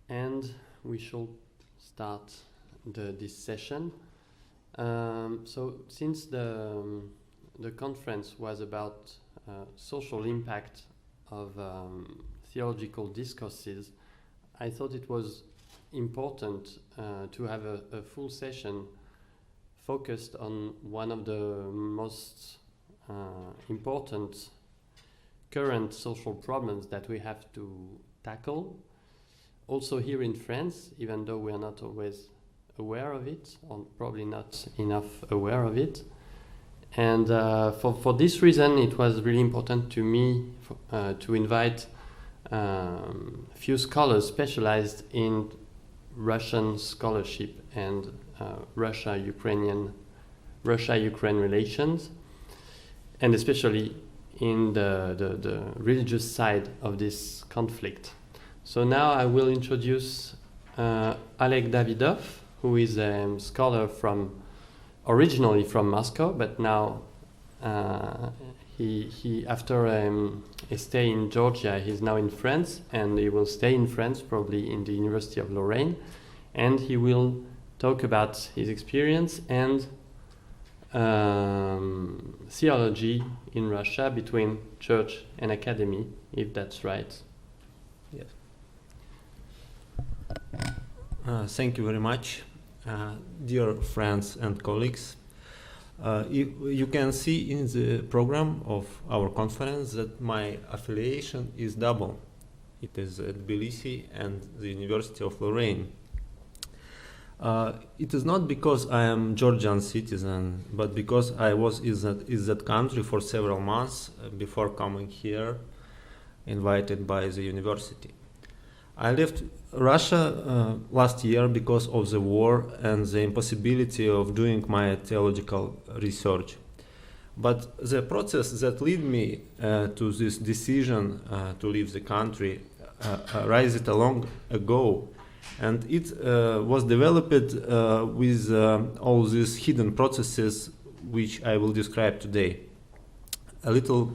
and we shall start this session. So since the conference was about social impact of theological discourses, I thought it was important to have a full session focused on one of the most important current social problems that we have to tackle. Also here in France, even though we are not always aware of it, or probably not enough aware of it. And for this reason, it was really important to me to invite few scholars specialized in Russian scholarship and Russia-Ukraine relations, and especially in the religious side of this conflict. So now I will introduce Oleg Davydov, who is a scholar originally from Moscow, but now he after a stay in Georgia, he's now in France, and he will stay in France, probably in the University of Lorraine, and he will talk about his experience and theology in Russia between church and academy, if that's right. Yes. Thank you very much, dear friends and colleagues. You can see in the program of our conference that my affiliation is double. It is at Tbilisi and the University of Lorraine. It is not because I am Georgian citizen, but because I was in that country for several months before coming here, invited by the university. I left Russia last year because of the war and the impossibility of doing my theological research. But the process that led me to this decision to leave the country arose long ago, and it was developed with all these hidden processes which I will describe today. A little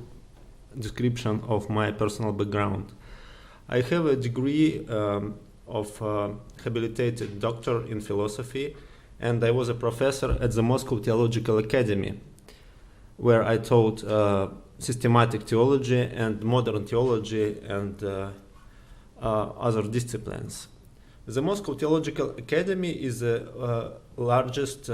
description of my personal background. I have a degree of habilitated doctor in philosophy, and I was a professor at the Moscow Theological Academy, where I taught systematic theology and modern theology and other disciplines. The Moscow Theological Academy is the largest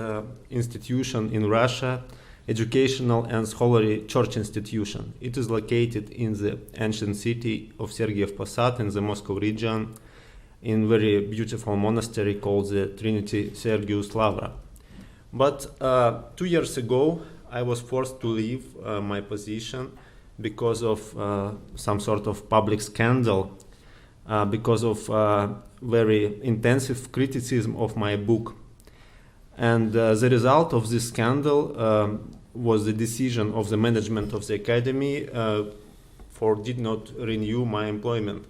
institution in Russia, educational and scholarly church institution. It is located in the ancient city of Sergiev Posad in the Moscow region, in very beautiful monastery called the Trinity Sergius Lavra. But 2 years ago, I was forced to leave my position because of some sort of public scandal, because of very intensive criticism of my book. And the result of this scandal was the decision of the management of the academy did not renew my employment.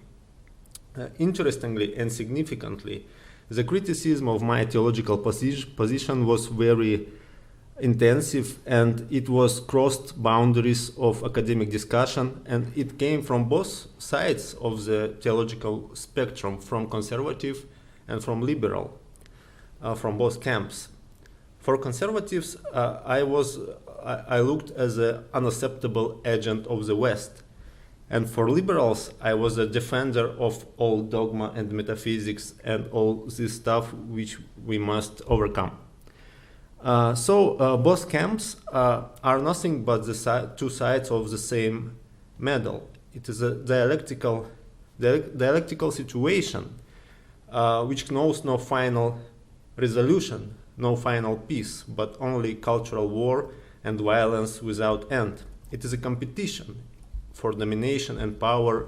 Interestingly and significantly, the criticism of my theological position was very intensive, and it was crossed boundaries of academic discussion, and it came from both sides of the theological spectrum, from conservative and from liberal, from both camps. For conservatives, I looked as an unacceptable agent of the West. And for liberals, I was a defender of all dogma and metaphysics and all this stuff which we must overcome. So both camps are nothing but the two sides of the same medal. It is a dialectical situation which knows no final resolution, no final peace, but only cultural war and violence without end. It is a competition for domination and power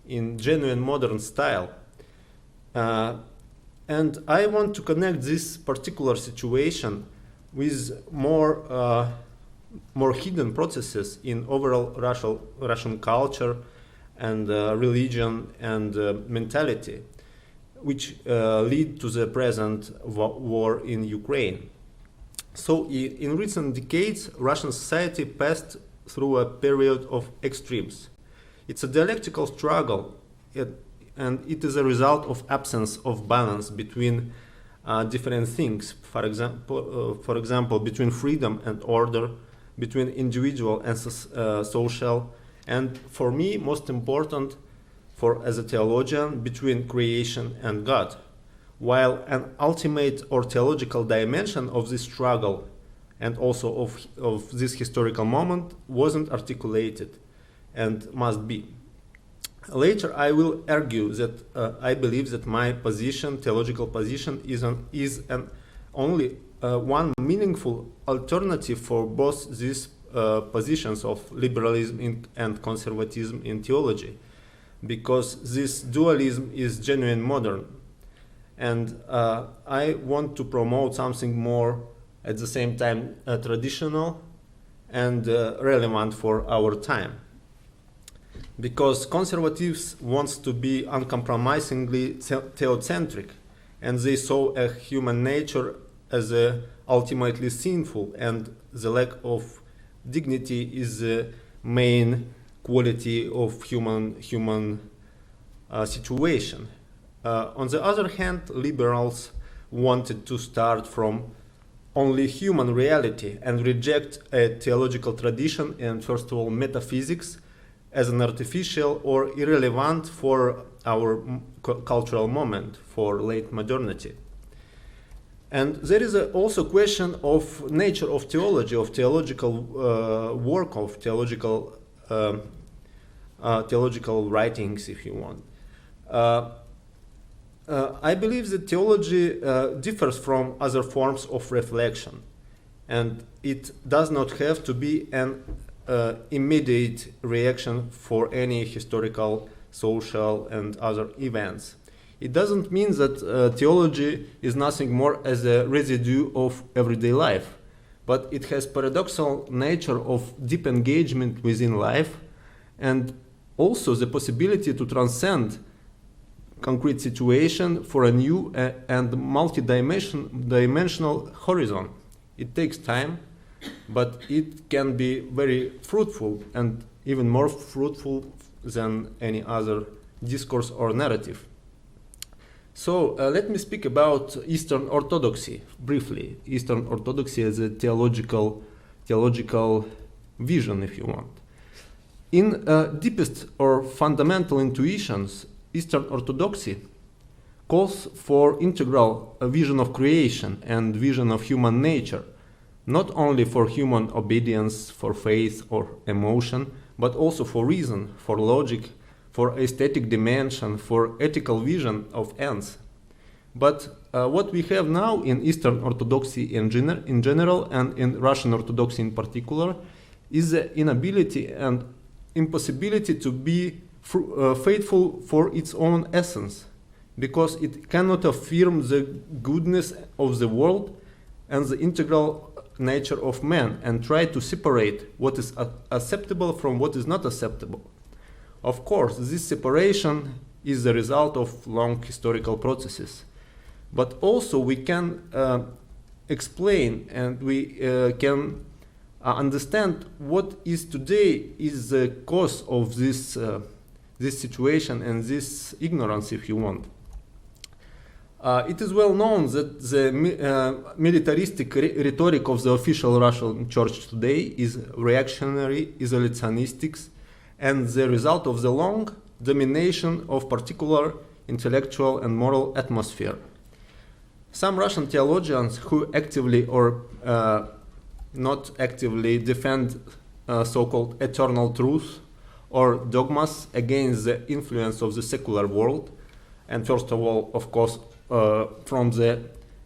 in genuine modern style. And I want to connect this particular situation with more hidden processes in overall Russian culture and religion and mentality, which lead to the present war in Ukraine. So in recent decades, Russian society passed through a period of extremes. It's a dialectical struggle and it is a result of absence of balance between different things. For example, between freedom and order, between individual and social, and for me, most important, as a theologian, between creation and God. While an ultimate or theological dimension of this struggle and also of this historical moment wasn't articulated and must be. Later, I will argue that I believe that my position, theological position, is only one meaningful alternative for both these positions of liberalism and conservatism in theology, because this dualism is genuine modern. And I want to promote something more at the same time traditional and relevant for our time. Because conservatives want to be uncompromisingly theocentric, and they saw a human nature as ultimately sinful, and the lack of dignity is the main quality of human situation. On the other hand, liberals wanted to start from only human reality and reject a theological tradition and, first of all, metaphysics as an artificial or irrelevant for our cultural moment, for late modernity. And there is also a question of nature of theology, of theological work, of theological writings, if you want. I believe that theology differs from other forms of reflection, and it does not have to be an immediate reaction for any historical, social, and other events. It doesn't mean that theology is nothing more as a residue of everyday life, but it has paradoxical nature of deep engagement within life, and also the possibility to transcend concrete situation for a new and multi-dimensional horizon. It takes time, but it can be very fruitful, and even more fruitful than any other discourse or narrative. So let me speak about Eastern Orthodoxy briefly. Eastern Orthodoxy as a theological vision, if you want. In deepest or fundamental intuitions, Eastern Orthodoxy calls for integral vision of creation and vision of human nature, not only for human obedience, for faith or emotion, but also for reason, for logic, for aesthetic dimension, for ethical vision of ends. But what we have now in Eastern Orthodoxy in general and in Russian Orthodoxy in particular is the inability and impossibility to be faithful for its own essence, because it cannot affirm the goodness of the world and the integral nature of man and try to separate what is acceptable from what is not acceptable. Of course, this separation is the result of long historical processes, but also we can explain and we can understand what is today is the cause of this situation and this ignorance, if you want. It is well known that the militaristic rhetoric of the official Russian church today is reactionary, isolationistic, and the result of the long domination of particular intellectual and moral atmosphere. Some Russian theologians who actively or not actively defend so-called eternal truth or dogmas against the influence of the secular world, and first of all, of course, from the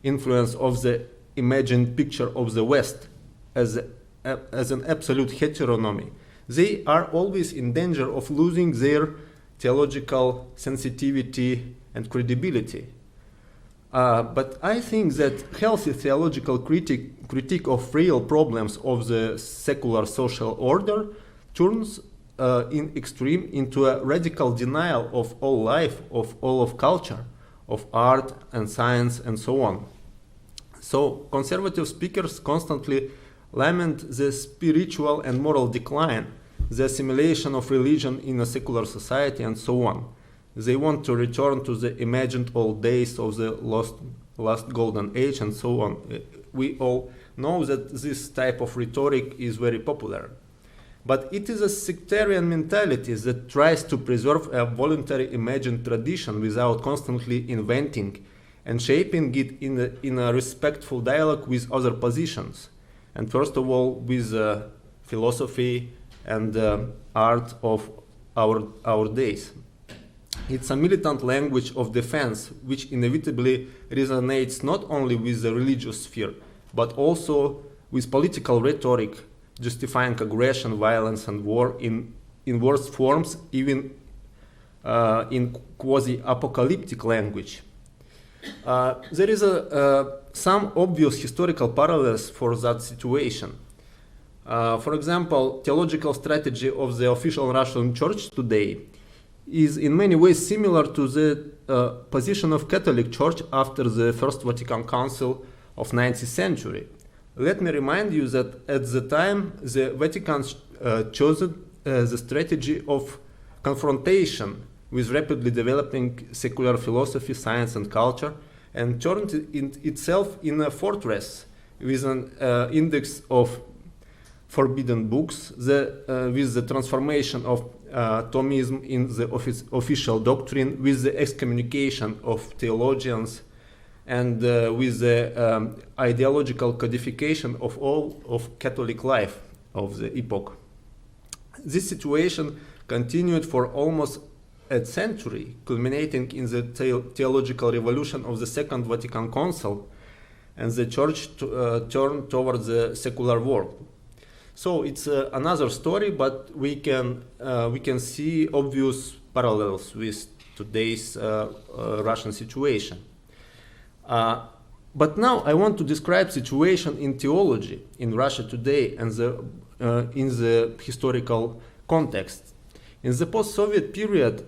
influence of the imagined picture of the West as an absolute heteronomy, they are always in danger of losing their theological sensitivity and credibility. But I think that healthy theological critique of real problems of the secular social order turns in extreme into a radical denial of all life, of all of culture, of art and science and so on. So conservative speakers constantly lament the spiritual and moral decline, the assimilation of religion in a secular society and so on. They want to return to the imagined old days of the last golden age and so on. We all know that this type of rhetoric is very popular. But it is a sectarian mentality that tries to preserve a voluntary imagined tradition without constantly inventing and shaping it in a respectful dialogue with other positions. And first of all, with philosophy and art of our days. It's a militant language of defense, which inevitably resonates not only with the religious sphere, but also with political rhetoric, justifying aggression, violence, and war in worse forms, even in quasi-apocalyptic language. There is some obvious historical parallels for that situation. For example, theological strategy of the official Russian Church today is in many ways similar to the position of Catholic Church after the First Vatican Council of 19th century. Let me remind you that at the time the Vatican chose the strategy of confrontation with rapidly developing secular philosophy, science, and culture, and turned itself in a fortress with an index of forbidden books, with the transformation of Thomism in the official doctrine, with the excommunication of theologians, and with the ideological codification of all of Catholic life of the epoch. This situation continued for almost a century, culminating in the theological revolution of the Second Vatican Council, and the Church turned towards the secular world. So it's another story, but we can see obvious parallels with today's Russian situation. But now I want to describe situation in theology in Russia today and in the historical context. In the post-Soviet period,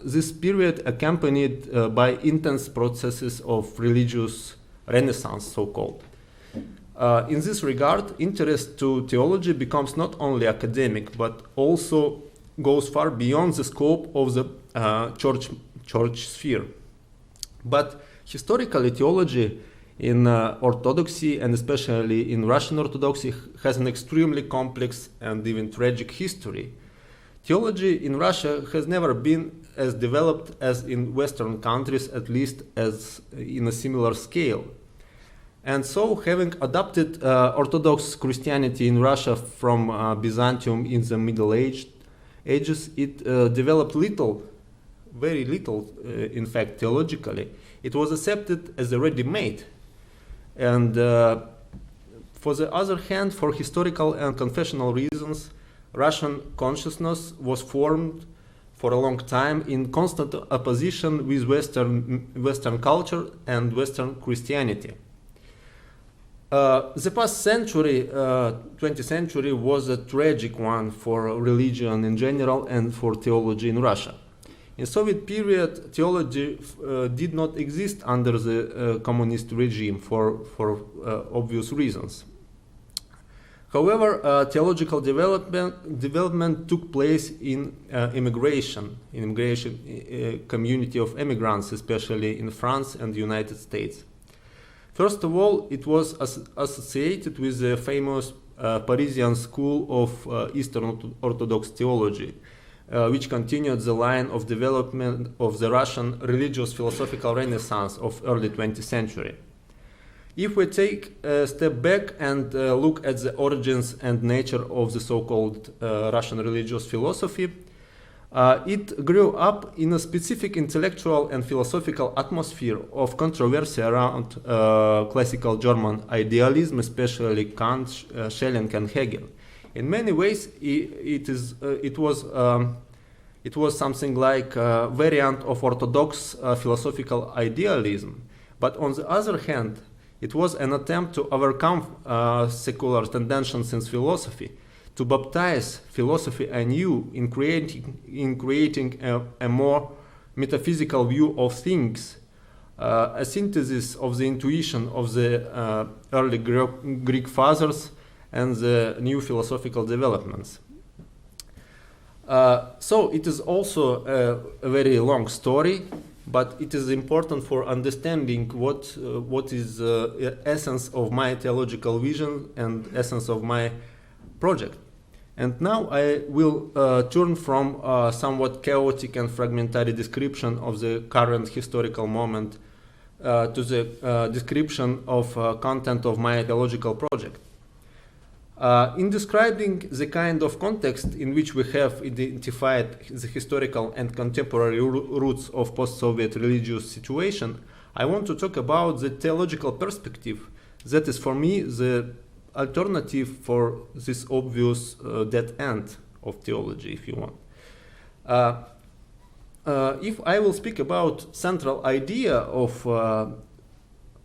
this period accompanied by intense processes of religious renaissance, so-called. In this regard, interest to theology becomes not only academic, but also goes far beyond the scope of the church sphere. But historically, theology in Orthodoxy, and especially in Russian Orthodoxy, has an extremely complex and even tragic history. Theology in Russia has never been as developed as in Western countries, at least as in a similar scale. And so, having adopted Orthodox Christianity in Russia from Byzantium in the Middle Ages, it developed very little, in fact, theologically. It was accepted as a ready-made. And for the other hand, for historical and confessional reasons, Russian consciousness was formed for a long time in constant opposition with Western culture and Western Christianity. The past century, 20th century, was a tragic one for religion in general and for theology in Russia. In Soviet period, theology did not exist under the communist regime for obvious reasons. However, theological development took place in immigration community of immigrants, especially in France and the United States. First of all, it was associated with the famous Parisian school of Eastern Orthodox theology, which continued the line of development of the Russian religious philosophical renaissance of early 20th century. If we take a step back and look at the origins and nature of the so-called Russian religious philosophy, it grew up in a specific intellectual and philosophical atmosphere of controversy around classical German idealism, especially Kant, Schelling, and Hegel. In many ways, it was something like a variant of Orthodox philosophical idealism. But on the other hand, it was an attempt to overcome secular tendencies in philosophy, to baptize philosophy anew in creating a more metaphysical view of things, a synthesis of the intuition of the early Greek fathers and the new philosophical developments. So it is also a very long story, but it is important for understanding what is essence of my theological vision and essence of my project. And now I will turn from somewhat chaotic and fragmentary description of the current historical moment to the description of content of my theological project. In describing the kind of context in which we have identified the historical and contemporary roots of post-Soviet religious situation, I want to talk about the theological perspective that is for me the alternative for this obvious dead end of theology, if you want. If I will speak about central idea of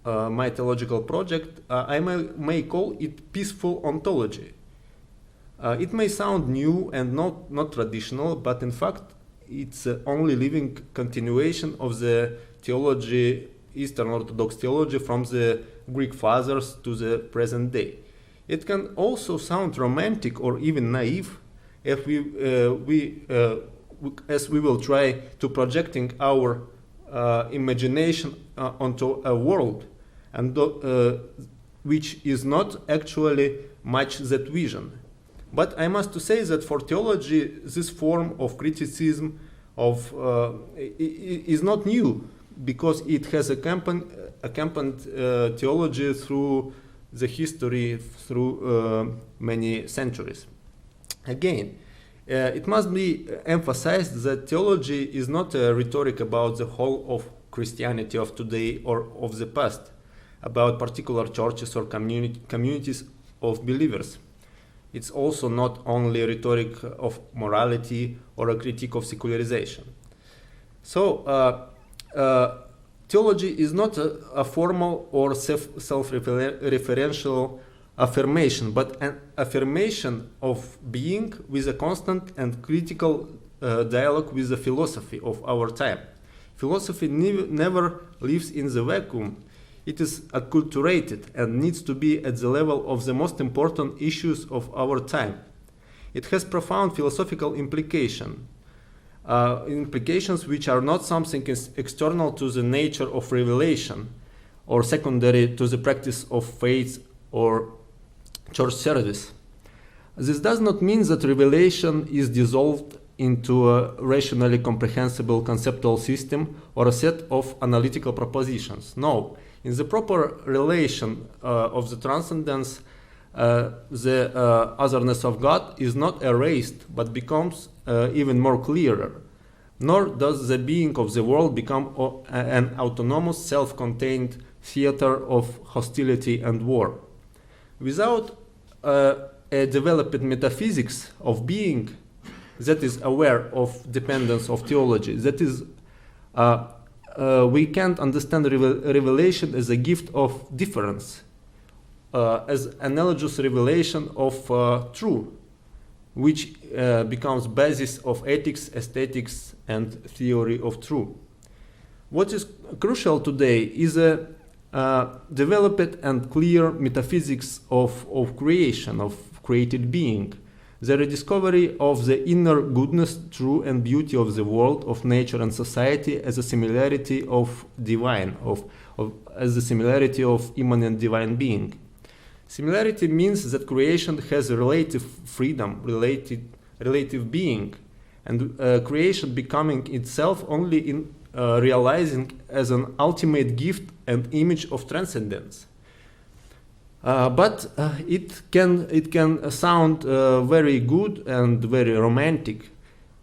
my theological project, I may call it peaceful ontology. It may sound new and not traditional, but in fact it's only living continuation of the theology, Eastern Orthodox theology, from the Greek fathers to the present day. It can also sound romantic or even naive if as we will try to projecting our imagination onto a world, and which is not actually much that vision. But I must say that for theology, this form of criticism is not new, because it has accompanied theology through the history, through many centuries. Again, it must be emphasized that theology is not a rhetoric about the whole of Christianity of today or of the past, about particular churches or communities of believers. It's also not only a rhetoric of morality or a critique of secularization. So, theology is not a formal or self-referential affirmation, but an affirmation of being with a constant and critical dialogue with the philosophy of our time. Philosophy never lives in the vacuum. It is acculturated and needs to be at the level of the most important issues of our time. It has profound philosophical implications which are not something external to the nature of revelation or secondary to the practice of faith or church service. This does not mean that revelation is dissolved into a rationally comprehensible conceptual system or a set of analytical propositions. No, in the proper relation of the transcendence, the otherness of God is not erased but becomes even more clearer, nor does the being of the world become an autonomous, self-contained theater of hostility and war. Without a developed metaphysics of being that is aware of dependence of theology, that is, we can't understand revelation as a gift of difference, as analogous revelation of truth, which becomes basis of ethics, aesthetics, and theory of truth. What is crucial today is a developed and clear metaphysics of creation, of created being, the rediscovery of the inner goodness, truth, and beauty of the world, of nature and society as a similarity of divine, as a similarity of immanent divine being. Similarity means that creation has a relative freedom, relative being, and creation becoming itself only in realizing as an ultimate gift and image of transcendence. But it can sound very good and very romantic,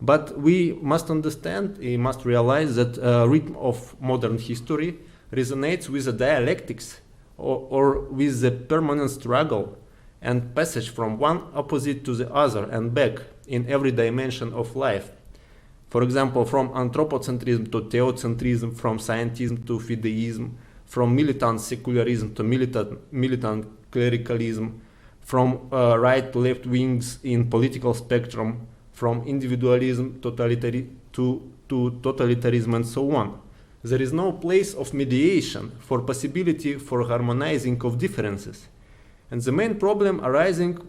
but we must understand, we must realize that rhythm of modern history resonates with the dialectics or with the permanent struggle and passage from one opposite to the other and back in every dimension of life. For example, from anthropocentrism to theocentrism, from scientism to fideism, from militant secularism to militant clericalism, from right to left wings in political spectrum, from individualism to totalitarianism, and so on. There is no place of mediation for possibility for harmonizing of differences. And the main problem arising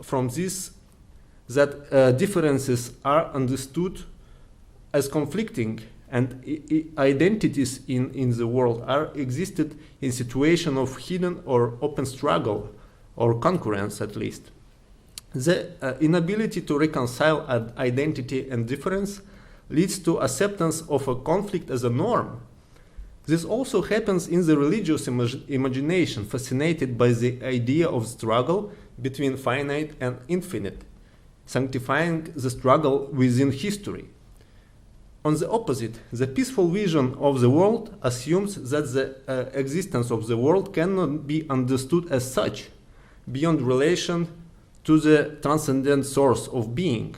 from this that differences are understood as conflicting, and identities in the world are existed in situation of hidden or open struggle, or concurrence at least. The inability to reconcile identity and difference leads to acceptance of a conflict as a norm. This also happens in the religious imagination, fascinated by the idea of struggle between finite and infinite, sanctifying the struggle within history. On the opposite, the peaceful vision of the world assumes that the existence of the world cannot be understood as such, beyond relation to the transcendent source of being.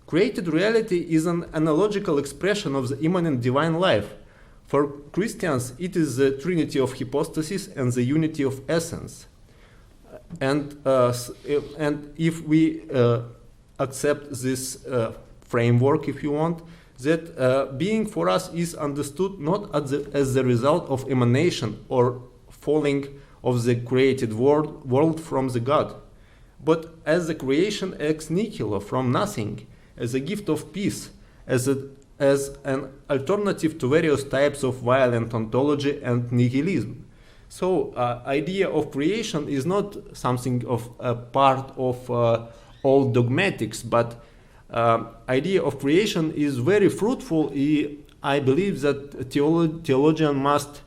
Created reality is an analogical expression of the immanent divine life. For Christians, it is the trinity of hypostasis and the unity of essence. And if we accept this framework, if you want, that being for us is understood not as the result of emanation or falling of the created world from the God, but as the creation ex nihilo, from nothing, as a gift of peace, as an alternative to various types of violent ontology and nihilism. So, idea of creation is not something of a part of all dogmatics, but idea of creation is very fruitful. I believe that theologian must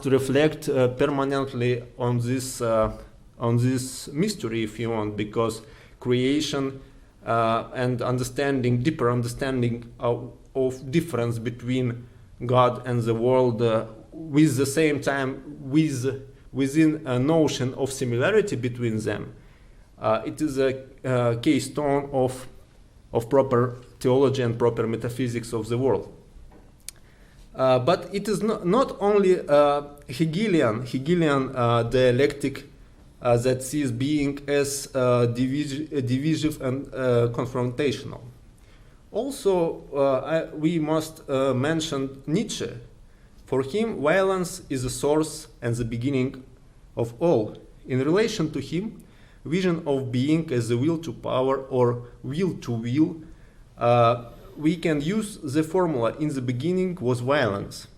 reflect permanently on this mystery, if you want, because creation and deeper understanding of difference between God and the world, with the same time within a notion of similarity between them. It is a keystone of proper theology and proper metaphysics of the world. But it is not only Hegelian dialectic that sees being as divisive and confrontational. Also, we must mention Nietzsche. For him, violence is the source and the beginning of all. In relation to him, vision of being as the will to power or will to will, we can use the formula in the beginning was violence.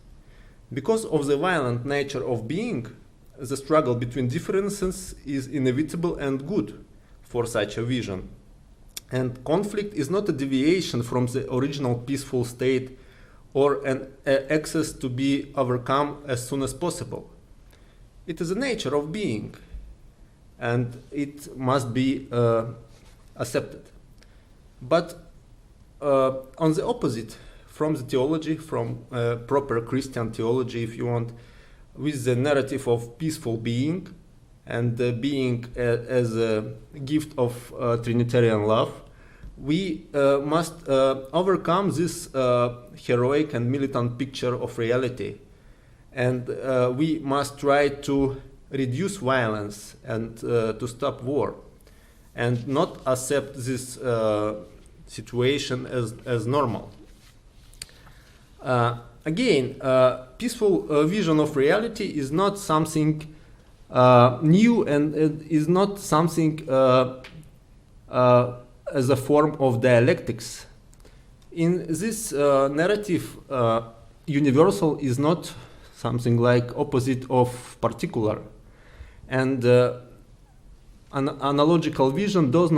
Because of the violent nature of being, the struggle between differences is inevitable and good for such a vision. And conflict is not a deviation from the original peaceful state or an excess to be overcome as soon as possible. It is the nature of being, and it must be accepted. But on the opposite, from the theology, from proper Christian theology, if you want, with the narrative of peaceful being and being as a gift of Trinitarian love, we must overcome this heroic and militant picture of reality, and we must try to reduce violence and to stop war, and not accept this situation as normal. Again, peaceful vision of reality is not something new, and it is not something as a form of dialectics. In this narrative, universal is not something like opposite of particular, and an analogical vision does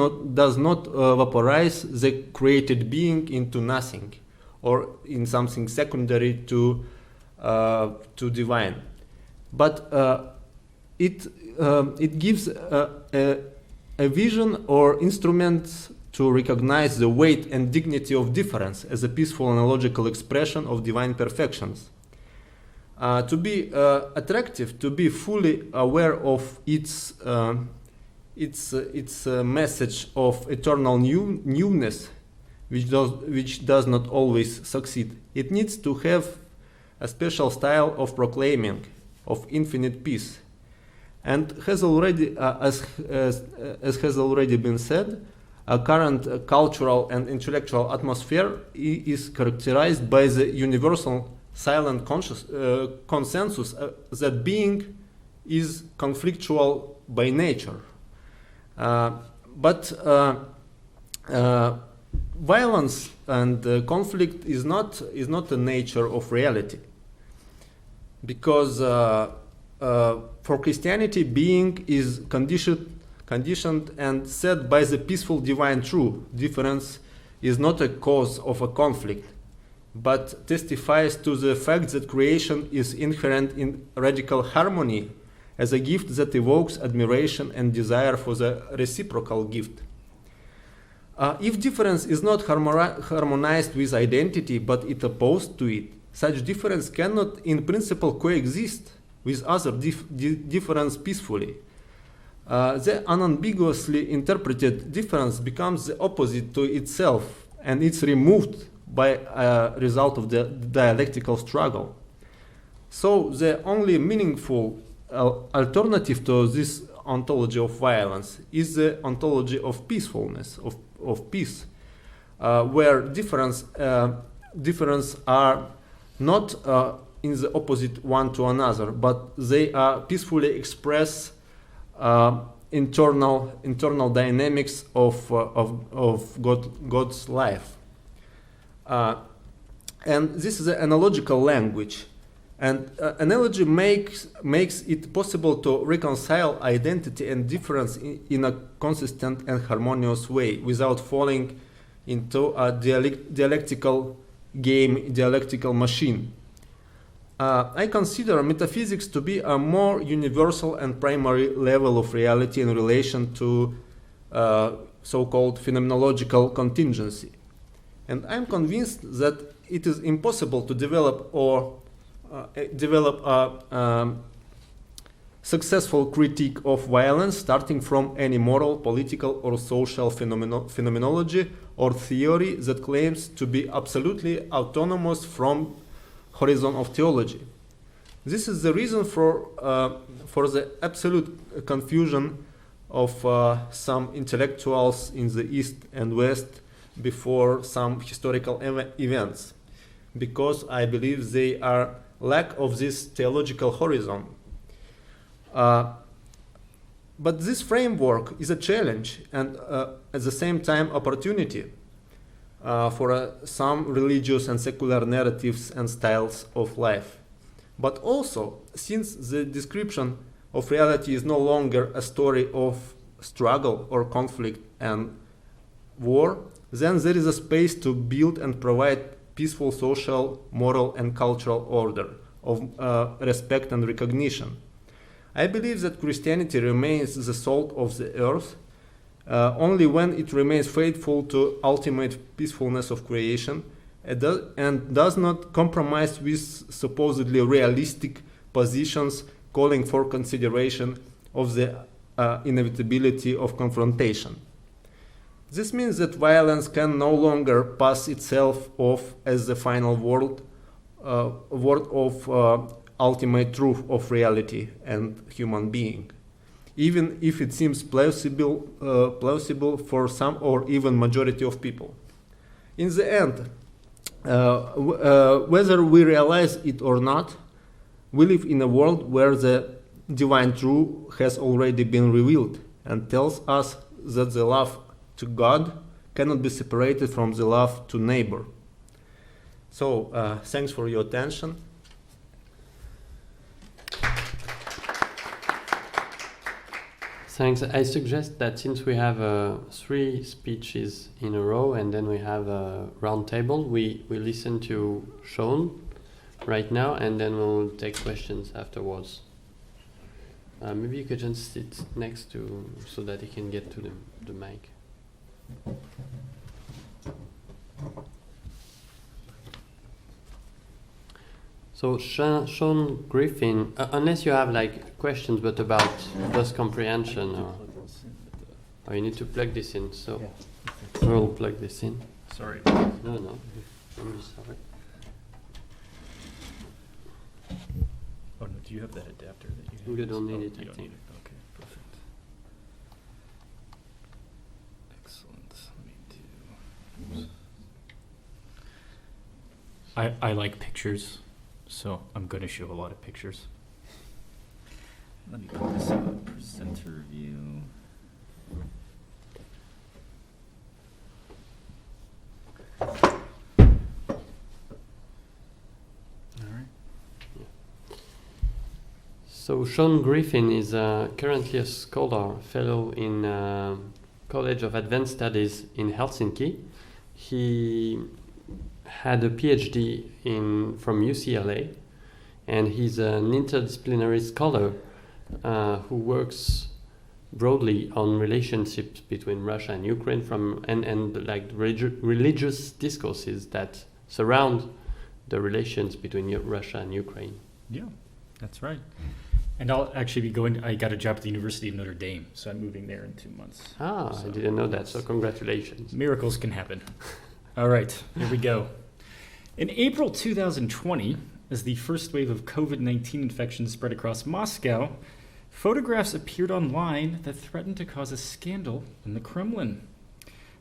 not vaporize the created being into nothing, or in something secondary to divine, but it gives a vision or instrument to recognize the weight and dignity of difference as a peaceful analogical expression of divine perfections. To be attractive, to be fully aware of its message of eternal newness, which does not always succeed. It needs to have a special style of proclaiming of infinite peace, and has already, as has already been said, a current cultural and intellectual atmosphere is characterized by the universal silent consensus that being is conflictual by nature. but violence and conflict is not the nature of reality, because for Christianity, being is conditioned and set by the peaceful divine truth. Difference is not a cause of a conflict, but testifies to the fact that creation is inherent in radical harmony as a gift that evokes admiration and desire for the reciprocal gift. If difference is not harmonized with identity, but it opposed to it, such difference cannot in principle coexist with other difference peacefully. The unambiguously interpreted difference becomes the opposite to itself, and it's removed by a result of the dialectical struggle. So the only meaningful alternative to this ontology of violence is the ontology of peacefulness, of peace, where difference are not in the opposite one to another, but they are peacefully express internal dynamics of God's life. And this is an analogical language. And analogy makes it possible to reconcile identity and difference in a consistent and harmonious way without falling into a dialectical game, dialectical machine. I consider metaphysics to be a more universal and primary level of reality in relation to so-called phenomenological contingency. And I'm convinced that it is impossible to develop a successful critique of violence starting from any moral, political, or social phenomenology or theory that claims to be absolutely autonomous from horizon of theology. This is the reason for the absolute confusion of some intellectuals in the East and West before some historical events, because I believe they are lack of this theological horizon. But this framework is a challenge and at the same time opportunity for some religious and secular narratives and styles of life. But also, since the description of reality is no longer a story of struggle or conflict and war, then there is a space to build and provide peaceful social, moral, and cultural order of respect and recognition. I believe that Christianity remains the salt of the earth only when it remains faithful to ultimate peacefulness of creation and does not compromise with supposedly realistic positions calling for consideration of the inevitability of confrontation. This means that violence can no longer pass itself off as the final word of ultimate truth of reality and human being, even if it seems plausible for some or even majority of people. In the end, whether we realize it or not, we live in a world where the divine truth has already been revealed and tells us that the love to God cannot be separated from the love to neighbor. So, thanks for your attention. Thanks. I suggest that since we have 3 speeches in a row and then we have a round table, we listen to Sean right now and then we'll take questions afterwards. Maybe you could just sit next to so that he can get to the mic. So Sean Griffin, unless you have like questions but about just comprehension or you need to plug this in, so we'll plug this in. Sorry. No, I'm sorry. Oh no, do you have that adapter that you have? You don't need it, You I don't think. need it. Okay, perfect. Excellent. Let me do. I like pictures, so I'm going to show a lot of pictures. Let me put this up. Presenter view. So Sean Griffin is currently a scholar fellow in College of Advanced Studies in Helsinki. He had a PhD from UCLA, and he's an interdisciplinary scholar who works broadly on relationships between Russia and Ukraine and like religious discourses that surround the relations between Russia and Ukraine. Yeah, that's right. And I'll actually be going, I got a job at the University of Notre Dame, so I'm moving there in 2 months. I didn't know that, so congratulations. Miracles can happen. All right, here we go. In April 2020, as the first wave of COVID-19 infections spread across Moscow, photographs appeared online that threatened to cause a scandal in the Kremlin.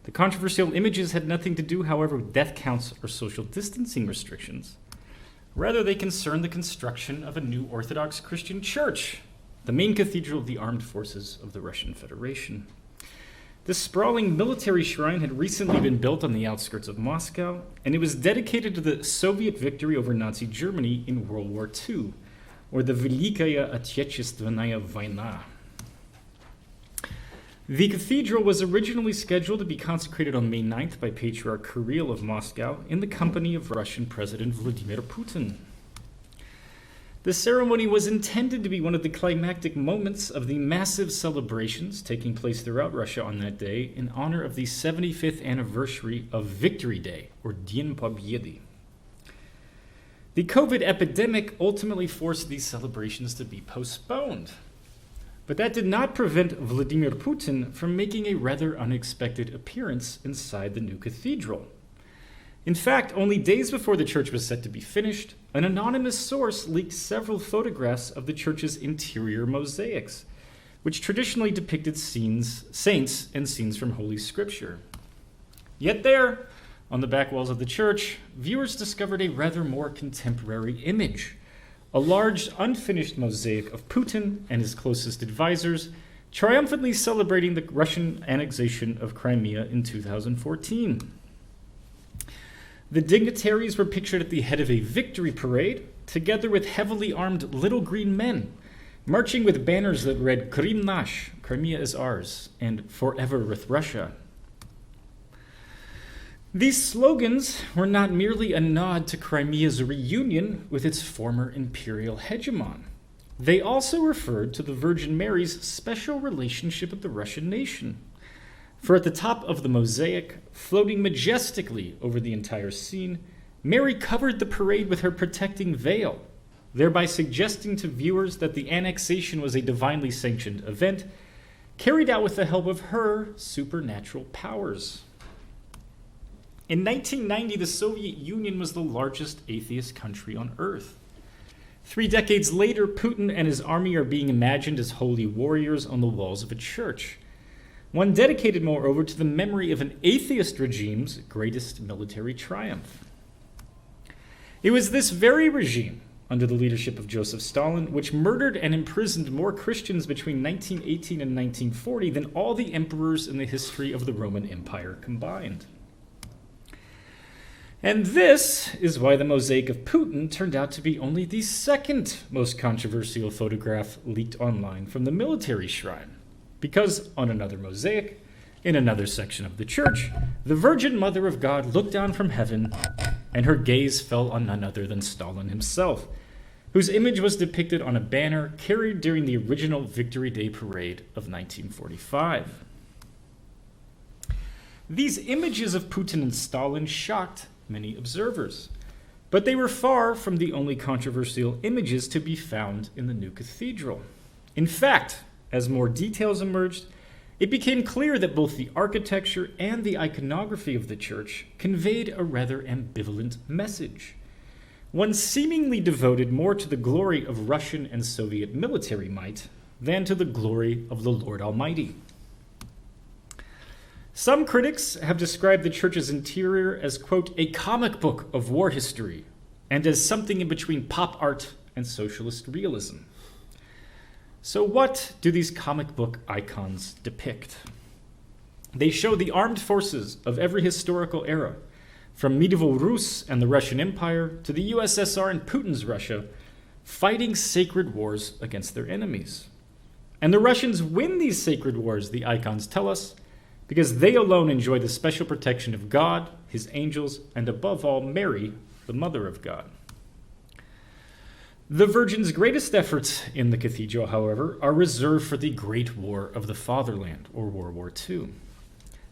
The controversial images had nothing to do, however, with death counts or social distancing restrictions. Rather, they concerned the construction of a new Orthodox Christian church, the main cathedral of the armed forces of the Russian Federation. This sprawling military shrine had recently been built on the outskirts of Moscow, and it was dedicated to the Soviet victory over Nazi Germany in World War II, or the Velikaya Отечественная война. The cathedral was originally scheduled to be consecrated on May 9th by Patriarch Kirill of Moscow in the company of Russian President Vladimir Putin. The ceremony was intended to be one of the climactic moments of the massive celebrations taking place throughout Russia on that day in honor of the 75th anniversary of Victory Day, or День Победы. The COVID epidemic ultimately forced these celebrations to be postponed. But that did not prevent Vladimir Putin from making a rather unexpected appearance inside the new cathedral. In fact, only days before the church was set to be finished, an anonymous source leaked several photographs of the church's interior mosaics, which traditionally depicted saints and scenes from Holy Scripture. Yet there, on the back walls of the church, viewers discovered a rather more contemporary image. A large, unfinished mosaic of Putin and his closest advisors triumphantly celebrating the Russian annexation of Crimea in 2014. The dignitaries were pictured at the head of a victory parade, together with heavily armed little green men, marching with banners that read Krym nash, Crimea is ours, and Forever with Russia. These slogans were not merely a nod to Crimea's reunion with its former imperial hegemon. They also referred to the Virgin Mary's special relationship with the Russian nation. For at the top of the mosaic, floating majestically over the entire scene, Mary covered the parade with her protecting veil, thereby suggesting to viewers that the annexation was a divinely sanctioned event, carried out with the help of her supernatural powers. In 1990, the Soviet Union was the largest atheist country on Earth. 3 decades later, Putin and his army are being imagined as holy warriors on the walls of a church, one dedicated, moreover, to the memory of an atheist regime's greatest military triumph. It was this very regime, under the leadership of Joseph Stalin, which murdered and imprisoned more Christians between 1918 and 1940 than all the emperors in the history of the Roman Empire combined. And this is why the mosaic of Putin turned out to be only the second most controversial photograph leaked online from the military shrine. Because on another mosaic, in another section of the church, the Virgin Mother of God looked down from heaven, and her gaze fell on none other than Stalin himself, whose image was depicted on a banner carried during the original Victory Day parade of 1945. These images of Putin and Stalin shocked many observers, but they were far from the only controversial images to be found in the new cathedral. In fact, as more details emerged, it became clear that both the architecture and the iconography of the church conveyed a rather ambivalent message, one seemingly devoted more to the glory of Russian and Soviet military might than to the glory of the Lord Almighty. Some critics have described the church's interior as, quote, a comic book of war history, and as something in between pop art and socialist realism. So what do these comic book icons depict? They show the armed forces of every historical era, from medieval Rus and the Russian Empire to the USSR and Putin's Russia, fighting sacred wars against their enemies. And the Russians win these sacred wars, the icons tell us, because they alone enjoy the special protection of God, his angels, and above all, Mary, the Mother of God. The Virgin's greatest efforts in the cathedral, however, are reserved for the Great War of the Fatherland, or World War II.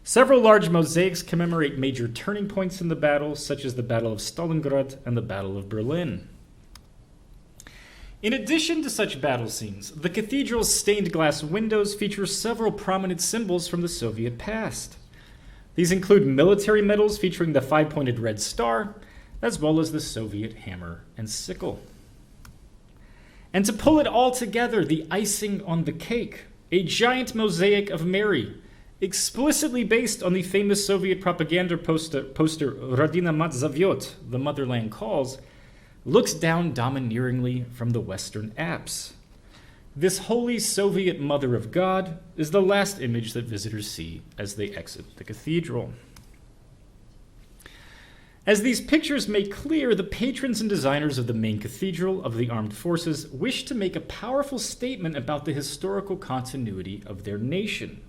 Several large mosaics commemorate major turning points in the battle, such as the Battle of Stalingrad and the Battle of Berlin. In addition to such battle scenes, the cathedral's stained glass windows feature several prominent symbols from the Soviet past. These include military medals featuring the five-pointed red star, as well as the Soviet hammer and sickle. And to pull it all together, the icing on the cake, a giant mosaic of Mary, explicitly based on the famous Soviet propaganda poster Rodina Mat Zavyot, the Motherland Calls, looks down domineeringly from the Western Alps. This holy Soviet Mother of God is the last image that visitors see as they exit the cathedral. As these pictures make clear, the patrons and designers of the main cathedral of the armed forces wish to make a powerful statement about the historical continuity of their nation.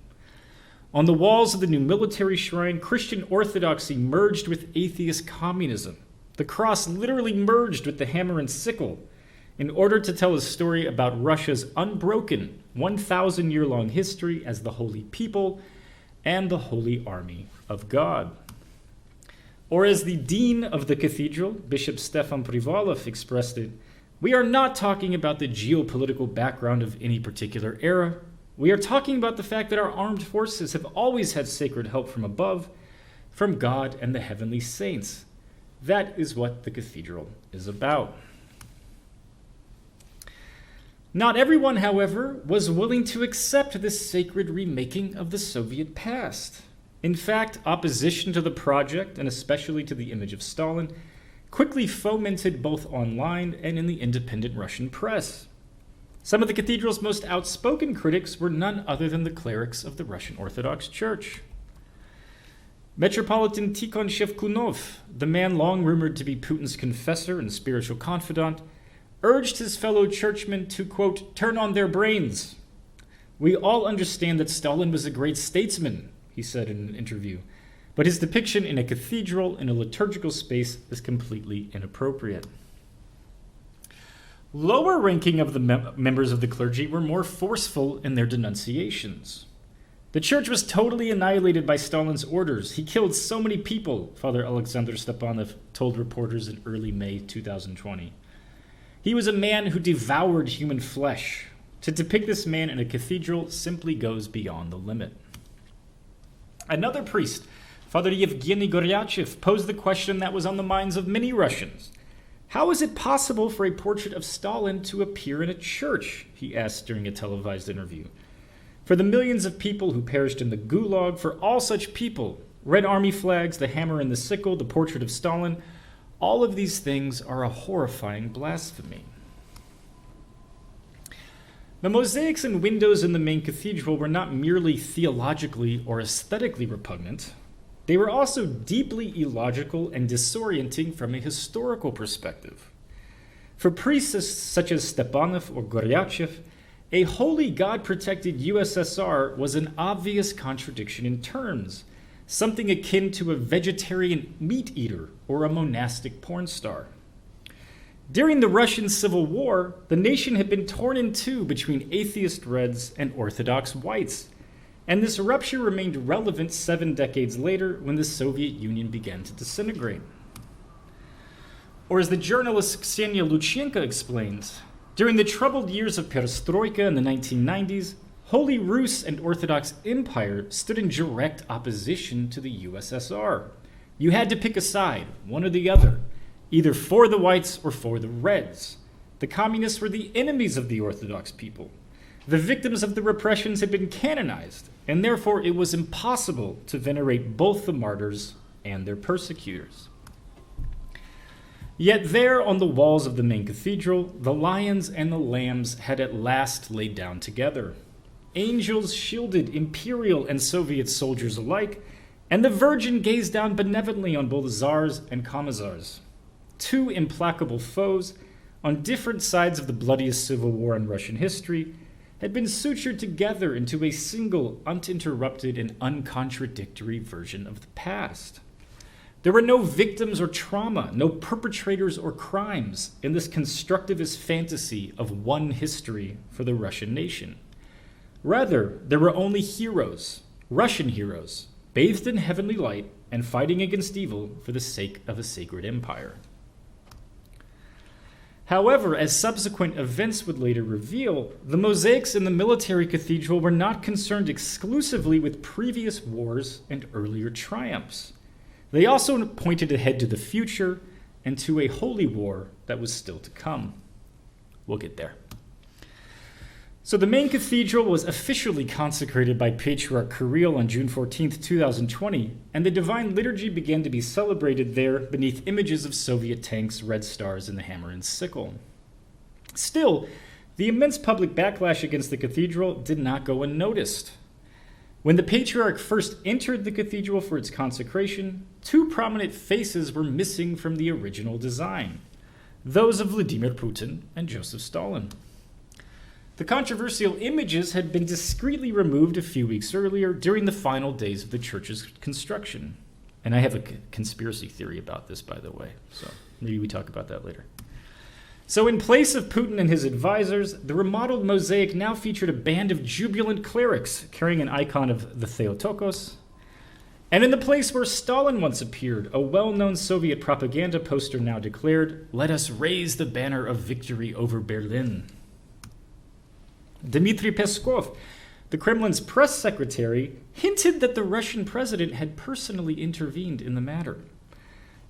On the walls of the new military shrine, Christian orthodoxy merged with atheist communism. The cross literally merged with the hammer and sickle in order to tell a story about Russia's unbroken 1,000-year-long history as the holy people and the holy army of God. Or as the dean of the cathedral, Bishop Stefan Privalov, expressed it, we are not talking about the geopolitical background of any particular era. We are talking about the fact that our armed forces have always had sacred help from above, from God and the heavenly saints. That is what the cathedral is about. Not everyone, however, was willing to accept this sacred remaking of the Soviet past. In fact, opposition to the project, and especially to the image of Stalin, quickly fomented both online and in the independent Russian press. Some of the cathedral's most outspoken critics were none other than the clerics of the Russian Orthodox Church. Metropolitan Tikhon Shevkunov, the man long rumored to be Putin's confessor and spiritual confidant, urged his fellow churchmen to, quote, turn on their brains. We all understand that Stalin was a great statesman, he said in an interview, but his depiction in a cathedral in a liturgical space is completely inappropriate. Lower ranking of the members of the clergy were more forceful in their denunciations. The church was totally annihilated by Stalin's orders. He killed so many people, Father Alexander Stepanov told reporters in early May 2020. He was a man who devoured human flesh. To depict this man in a cathedral simply goes beyond the limit. Another priest, Father Yevgeny Goryachev, posed the question that was on the minds of many Russians. How is it possible for a portrait of Stalin to appear in a church? He asked during a televised interview. For the millions of people who perished in the Gulag, for all such people, Red Army flags, the hammer and the sickle, the portrait of Stalin, all of these things are a horrifying blasphemy. The mosaics and windows in the main cathedral were not merely theologically or aesthetically repugnant. They were also deeply illogical and disorienting from a historical perspective. For priests such as Stepanov or Goryachev, a holy God-protected USSR was an obvious contradiction in terms, something akin to a vegetarian meat-eater or a monastic porn star. During the Russian Civil War, the nation had been torn in two between atheist Reds and Orthodox Whites, and this rupture remained relevant 7 decades later when the Soviet Union began to disintegrate. Or as the journalist Ksenia Luchenko explains, during the troubled years of perestroika in the 1990s, Holy Rus and Orthodox Empire stood in direct opposition to the USSR. You had to pick a side, one or the other, either for the whites or for the Reds. The communists were the enemies of the Orthodox people. The victims of the repressions had been canonized, and therefore it was impossible to venerate both the martyrs and their persecutors. Yet there on the walls of the main cathedral, the lions and the lambs had at last laid down together. Angels shielded imperial and Soviet soldiers alike, and the Virgin gazed down benevolently on both czars and commissars. Two implacable foes on different sides of the bloodiest civil war in Russian history, had been sutured together into a single, uninterrupted, and uncontradictory version of the past. There were no victims or trauma, no perpetrators or crimes in this constructivist fantasy of one history for the Russian nation. Rather, there were only heroes, Russian heroes, bathed in heavenly light and fighting against evil for the sake of a sacred empire. However, as subsequent events would later reveal, the mosaics in the military cathedral were not concerned exclusively with previous wars and earlier triumphs. They also pointed ahead to the future and to a holy war that was still to come. We'll get there. So the main cathedral was officially consecrated by Patriarch Kirill on June 14, 2020, and the Divine Liturgy began to be celebrated there beneath images of Soviet tanks, red stars, and the hammer and sickle. Still, the immense public backlash against the cathedral did not go unnoticed. When the Patriarch first entered the cathedral for its consecration, two prominent faces were missing from the original design, those of Vladimir Putin and Joseph Stalin. The controversial images had been discreetly removed a few weeks earlier during the final days of the church's construction. And I have a conspiracy theory about this, by the way, so maybe we talk about that later. So in place of Putin and his advisors, the remodeled mosaic now featured a band of jubilant clerics carrying an icon of the Theotokos. And in the place where Stalin once appeared, a well-known Soviet propaganda poster now declared, "Let us raise the banner of victory over Berlin." Dmitry Peskov, the Kremlin's press secretary, hinted that the Russian president had personally intervened in the matter.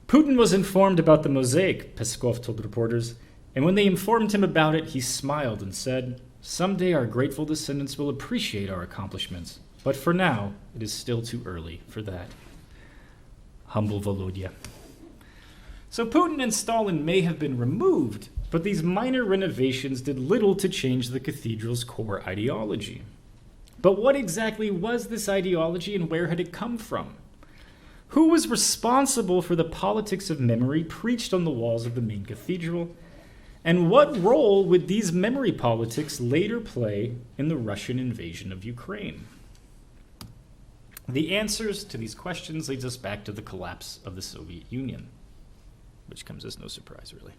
Putin was informed about the mosaic, Peskov told reporters, and when they informed him about it, he smiled and said, "Someday our grateful descendants will appreciate our accomplishments, but for now, it is still too early for that." Humble Volodya. So Putin and Stalin may have been removed, but these minor renovations did little to change the cathedral's core ideology. But what exactly was this ideology and where had it come from? Who was responsible for the politics of memory preached on the walls of the main cathedral? And what role would these memory politics later play in the Russian invasion of Ukraine? The answers to these questions leads us back to the collapse of the Soviet Union, which comes as no surprise, really.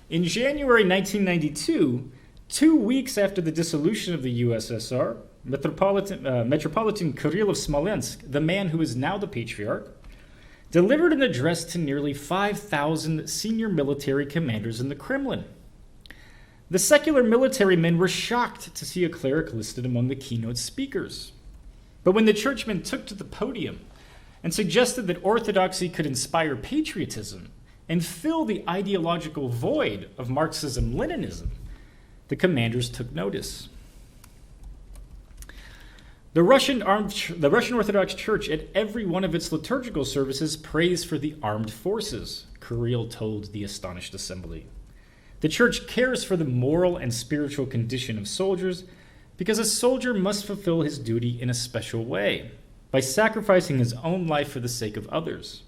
In January 1992, 2 weeks after the dissolution of the USSR, Metropolitan Kirill of Smolensk, the man who is now the Patriarch, delivered an address to nearly 5,000 senior military commanders in the Kremlin. The secular military men were shocked to see a cleric listed among the keynote speakers. But when the churchmen took to the podium and suggested that orthodoxy could inspire patriotism and fill the ideological void of Marxism-Leninism, the commanders took notice. The Russian Orthodox Church at every one of its liturgical services prays for the armed forces, Kirill told the astonished assembly. The Church cares for the moral and spiritual condition of soldiers because a soldier must fulfill his duty in a special way, by sacrificing his own life for the sake of others.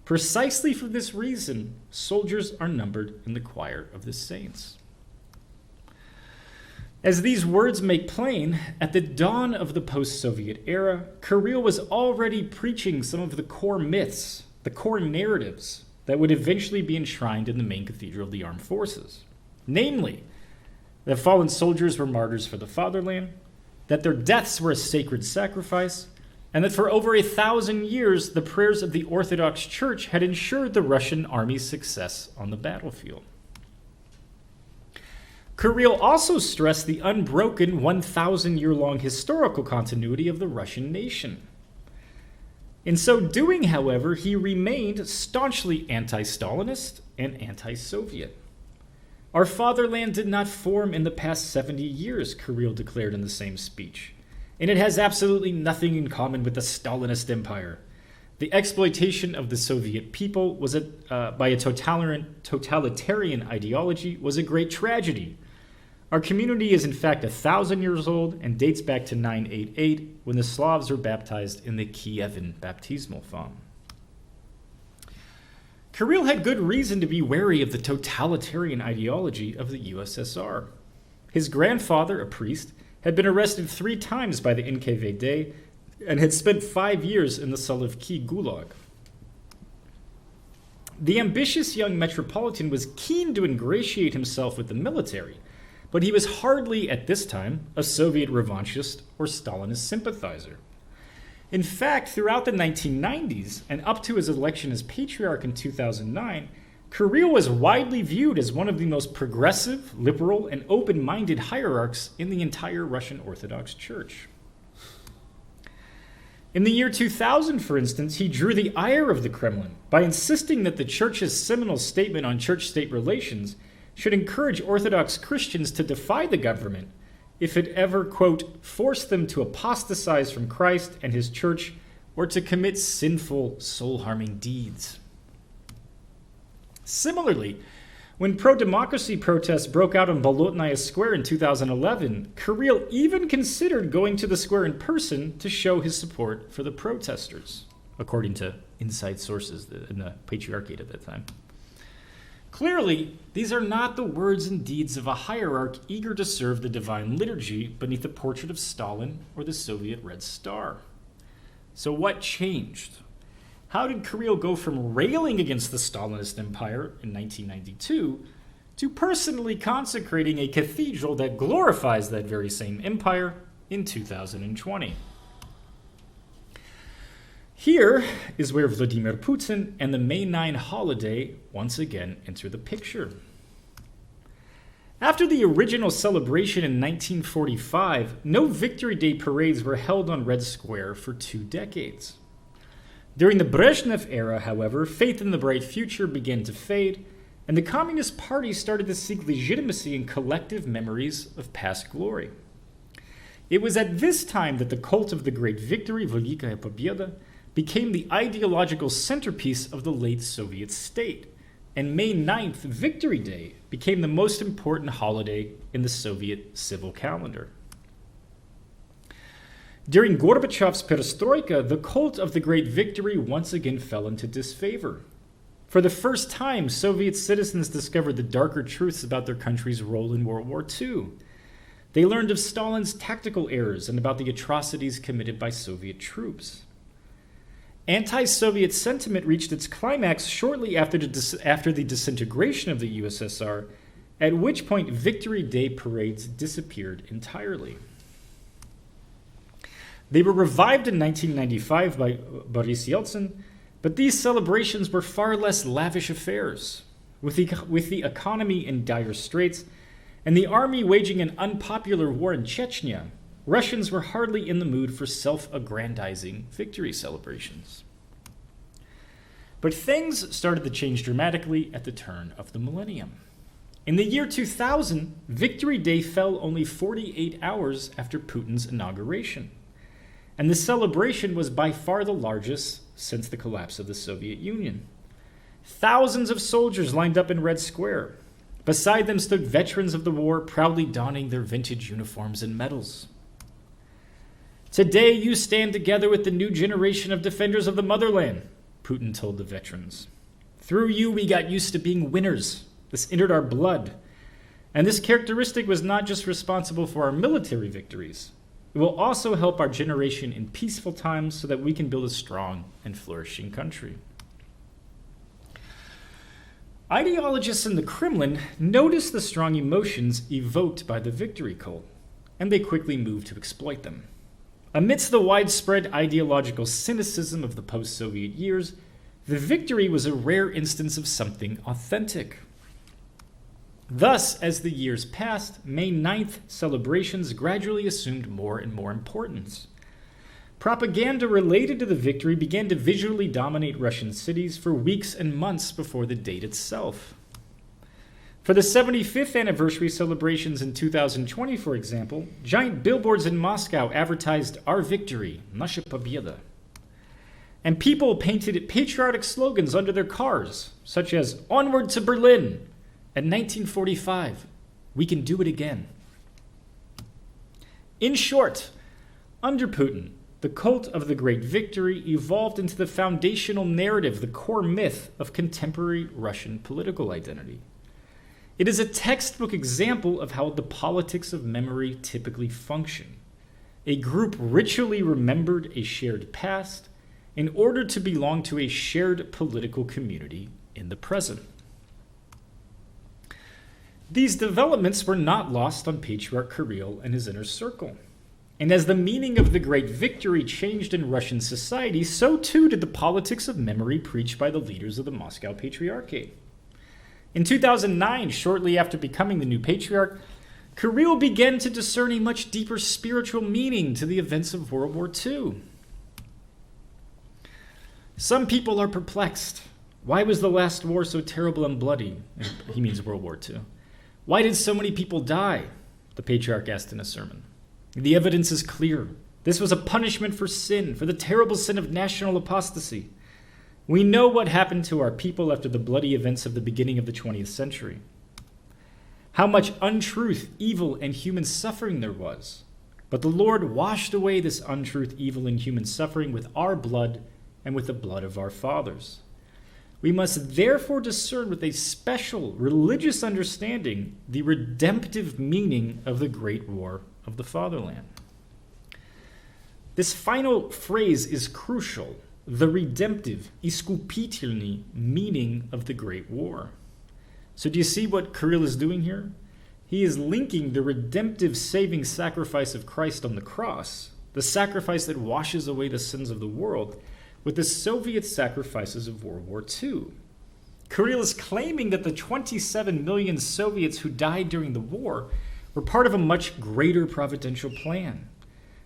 Precisely for this reason, soldiers are numbered in the choir of the saints. As these words make plain, at the dawn of the post-Soviet era, Kirill was already preaching some of the core myths, the core narratives, that would eventually be enshrined in the main cathedral of the armed forces. Namely, that fallen soldiers were martyrs for the fatherland, that their deaths were a sacred sacrifice, and that for over 1,000 years, the prayers of the Orthodox Church had ensured the Russian army's success on the battlefield. Kirill also stressed the unbroken 1,000-year-long historical continuity of the Russian nation. In so doing, however, he remained staunchly anti-Stalinist and anti-Soviet. Our fatherland did not form in the past 70 years, Kirill declared in the same speech. And it has absolutely nothing in common with the Stalinist empire. The exploitation of the Soviet people by a totalitarian ideology was a great tragedy. Our community is in fact 1,000 years old and dates back to 988 when the Slavs were baptized in the Kievan baptismal font. Kirill had good reason to be wary of the totalitarian ideology of the USSR. His grandfather, a priest, had been arrested 3 times by the NKVD and had spent 5 years in the Solovki Gulag. The ambitious young metropolitan was keen to ingratiate himself with the military, but he was hardly, at this time, a Soviet revanchist or Stalinist sympathizer. In fact, throughout the 1990s, and up to his election as patriarch in 2009, Kirill was widely viewed as one of the most progressive, liberal, and open-minded hierarchs in the entire Russian Orthodox Church. In the year 2000, for instance, he drew the ire of the Kremlin by insisting that the Church's seminal statement on church-state relations should encourage Orthodox Christians to defy the government if it ever, quote, forced them to apostatize from Christ and his church or to commit sinful, soul-harming deeds. Similarly, when pro-democracy protests broke out on Bolotnaya Square in 2011, Kirill even considered going to the square in person to show his support for the protesters, according to inside sources in the Patriarchate at that time. Clearly, these are not the words and deeds of a hierarch eager to serve the divine liturgy beneath the portrait of Stalin or the Soviet Red Star. So what changed? How did Kirill go from railing against the Stalinist empire in 1992 to personally consecrating a cathedral that glorifies that very same empire in 2020? Here is where Vladimir Putin and the May 9 holiday once again enter the picture. After the original celebration in 1945, no Victory Day parades were held on Red Square for 2 decades. During the Brezhnev era, however, faith in the bright future began to fade, and the Communist Party started to seek legitimacy in collective memories of past glory. It was at this time that the cult of the Great Victory, Velikaya Pobeda, became the ideological centerpiece of the late Soviet state, and May 9th, Victory Day, became the most important holiday in the Soviet civil calendar. During Gorbachev's perestroika, the cult of the Great Victory once again fell into disfavor. For the first time, Soviet citizens discovered the darker truths about their country's role in World War II. They learned of Stalin's tactical errors and about the atrocities committed by Soviet troops. Anti-Soviet sentiment reached its climax shortly after the disintegration of the USSR, at which point Victory Day parades disappeared entirely. They were revived in 1995 by Boris Yeltsin, but these celebrations were far less lavish affairs. With the economy in dire straits and the army waging an unpopular war in Chechnya, Russians were hardly in the mood for self-aggrandizing victory celebrations. But things started to change dramatically at the turn of the millennium. In the year 2000, Victory Day fell only 48 hours after Putin's inauguration, and the celebration was by far the largest since the collapse of the Soviet Union. Thousands of soldiers lined up in Red Square. Beside them stood veterans of the war, proudly donning their vintage uniforms and medals. Today you stand together with the new generation of defenders of the motherland, Putin told the veterans. Through you we got used to being winners. This entered our blood. And this characteristic was not just responsible for our military victories. It will also help our generation in peaceful times so that we can build a strong and flourishing country. Ideologists in the Kremlin noticed the strong emotions evoked by the victory cult, and they quickly moved to exploit them. Amidst the widespread ideological cynicism of the post-Soviet years, the victory was a rare instance of something authentic. Thus, as the years passed, May 9th celebrations gradually assumed more and more importance. Propaganda related to the victory began to visually dominate Russian cities for weeks and months before the date itself. For the 75th anniversary celebrations in 2020, for example, giant billboards in Moscow advertised "Our victory, Nasha Pobeda." And people painted patriotic slogans under their cars, such as "Onward to Berlin," and 1945, "We can do it again." In short, under Putin, the cult of the Great Victory evolved into the foundational narrative, the core myth of contemporary Russian political identity. It is a textbook example of how the politics of memory typically function. A group ritually remembered a shared past in order to belong to a shared political community in the present. These developments were not lost on Patriarch Kirill and his inner circle. And as the meaning of the Great Victory changed in Russian society, so too did the politics of memory preached by the leaders of the Moscow Patriarchate. In 2009, shortly after becoming the new patriarch, Kirill began to discern a much deeper spiritual meaning to the events of World War II. Some people are perplexed. Why was the last war so terrible and bloody? He means World War II. Why did so many people die? The patriarch asked in a sermon. The evidence is clear. This was a punishment for sin, for the terrible sin of national apostasy. We know what happened to our people after the bloody events of the beginning of the 20th century. How much untruth, evil, and human suffering there was. But the Lord washed away this untruth, evil, and human suffering with our blood and with the blood of our fathers. We must therefore discern with a special religious understanding the redemptive meaning of the Great War of the Fatherland. This final phrase is crucial, the redemptive, iskupitelny meaning of the Great War. So do you see what Kirill is doing here? He is linking the redemptive saving sacrifice of Christ on the cross, the sacrifice that washes away the sins of the world, with the Soviet sacrifices of World War II. Kirill is claiming that the 27 million Soviets who died during the war were part of a much greater providential plan,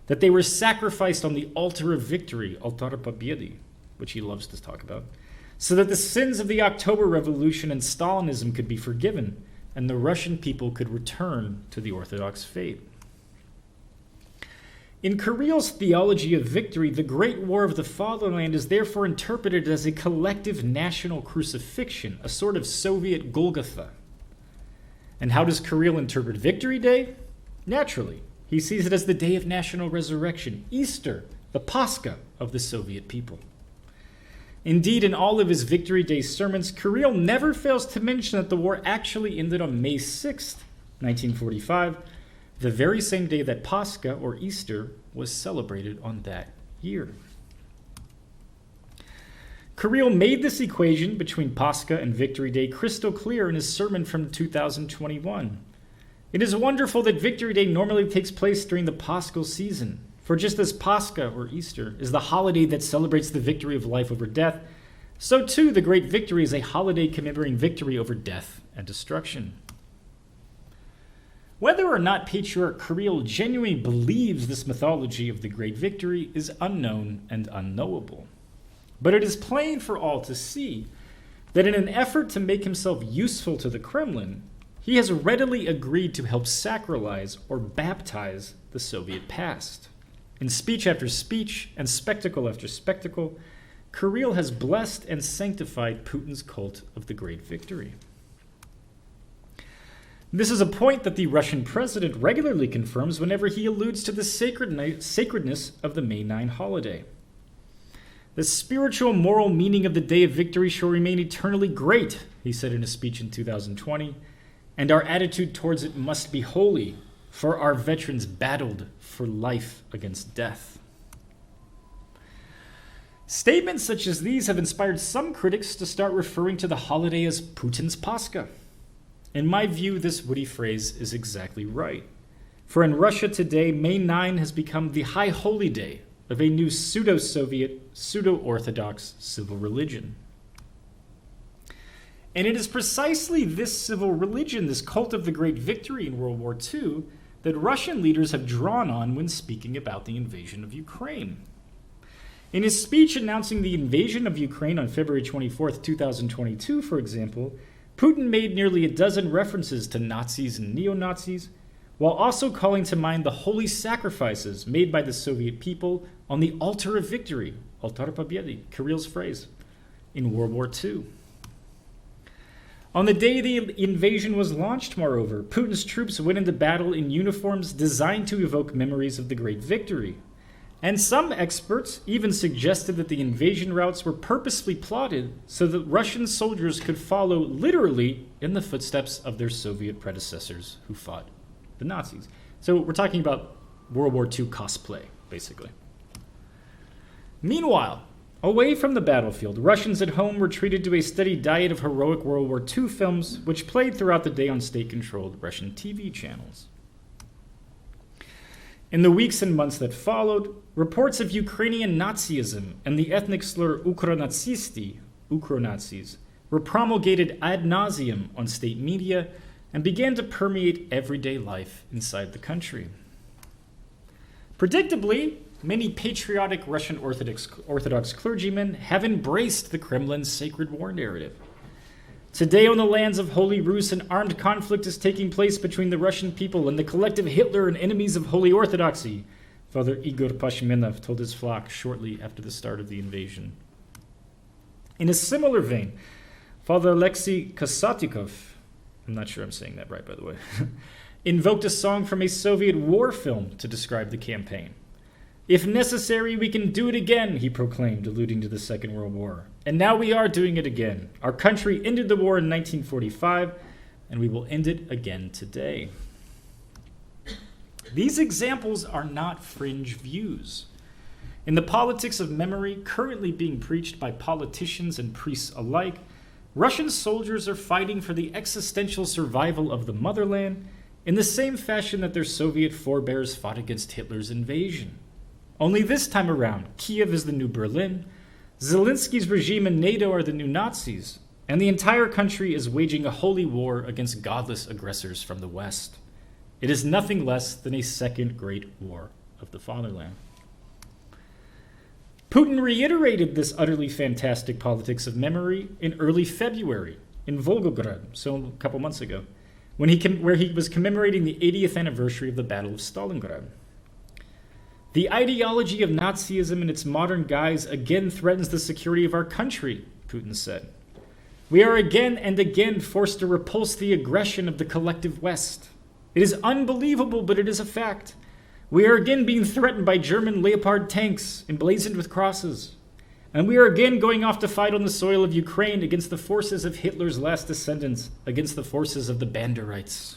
that they were sacrificed on the altar of victory, altar Победы, which he loves to talk about, so that the sins of the October Revolution and Stalinism could be forgiven and the Russian people could return to the Orthodox faith. In Kirill's theology of victory, the Great War of the Fatherland is therefore interpreted as a collective national crucifixion, a sort of Soviet Golgotha. And how does Kirill interpret Victory Day? Naturally, he sees it as the day of national resurrection, Easter, the Pascha of the Soviet people. Indeed, in all of his Victory Day sermons, Kirill never fails to mention that the war actually ended on May 6th, 1945, the very same day that Pascha, or Easter, was celebrated on that year. Kirill made this equation between Pascha and Victory Day crystal clear in his sermon from 2021. It is wonderful that Victory Day normally takes place during the Paschal season, for just as Pascha, or Easter, is the holiday that celebrates the victory of life over death, so too the Great Victory is a holiday commemorating victory over death and destruction. Whether or not Patriarch Kirill genuinely believes this mythology of the Great Victory is unknown and unknowable. But it is plain for all to see that in an effort to make himself useful to the Kremlin, he has readily agreed to help sacralize or baptize the Soviet past. In speech after speech and spectacle after spectacle, Kirill has blessed and sanctified Putin's cult of the Great Victory. This is a point that the Russian president regularly confirms whenever he alludes to the sacredness of the May 9 holiday. The spiritual moral meaning of the Day of Victory shall remain eternally great, he said in a speech in 2020, and our attitude towards it must be holy, for our veterans battled for life against death. Statements such as these have inspired some critics to start referring to the holiday as Putin's Pascha. In my view, this witty phrase is exactly right. For in Russia today, May 9 has become the high holy day of a new pseudo-Soviet, pseudo-Orthodox civil religion. And it is precisely this civil religion, this cult of the Great Victory in World War II, that Russian leaders have drawn on when speaking about the invasion of Ukraine. In his speech announcing the invasion of Ukraine on February 24, 2022, for example, Putin made nearly a dozen references to Nazis and neo-Nazis, while also calling to mind the holy sacrifices made by the Soviet people on the altar of victory, altar Победы, Kirill's phrase, in World War II. On the day the invasion was launched, moreover, Putin's troops went into battle in uniforms designed to evoke memories of the Great Victory. And some experts even suggested that the invasion routes were purposely plotted so that Russian soldiers could follow literally in the footsteps of their Soviet predecessors who fought the Nazis. So we're talking about World War II cosplay, basically. Meanwhile, away from the battlefield, Russians at home were treated to a steady diet of heroic World War II films, which played throughout the day on state-controlled Russian TV channels. In the weeks and months that followed, reports of Ukrainian Nazism and the ethnic slur Ukronatsisti, Ukronazis, were promulgated ad nauseum on state media and began to permeate everyday life inside the country. Predictably, many patriotic Russian Orthodox clergymen have embraced the Kremlin's sacred war narrative. Today on the lands of Holy Rus, an armed conflict is taking place between the Russian people and the collective Hitler and enemies of Holy Orthodoxy, Father Igor Pashmenov told his flock shortly after the start of the invasion. In a similar vein, Father Alexei Kasatikov, I'm not sure I'm saying that right, by the way, invoked a song from a Soviet war film to describe the campaign. If necessary, we can do it again, he proclaimed, alluding to the Second World War. And now we are doing it again. Our country ended the war in 1945, and we will end it again today. These examples are not fringe views. In the politics of memory currently being preached by politicians and priests alike, Russian soldiers are fighting for the existential survival of the motherland in the same fashion that their Soviet forebears fought against Hitler's invasion. Only this time around, Kiev is the new Berlin, Zelensky's regime and NATO are the new Nazis, and the entire country is waging a holy war against godless aggressors from the West. It is nothing less than a second great war of the fatherland. Putin reiterated this utterly fantastic politics of memory in early February in Volgograd, so a couple months ago, where he was commemorating the 80th anniversary of the Battle of Stalingrad. The ideology of Nazism in its modern guise again threatens the security of our country, Putin said. We are again and again forced to repulse the aggression of the collective West. It is unbelievable, but it is a fact. We are again being threatened by German Leopard tanks emblazoned with crosses. And we are again going off to fight on the soil of Ukraine against the forces of Hitler's last descendants, against the forces of the Banderites.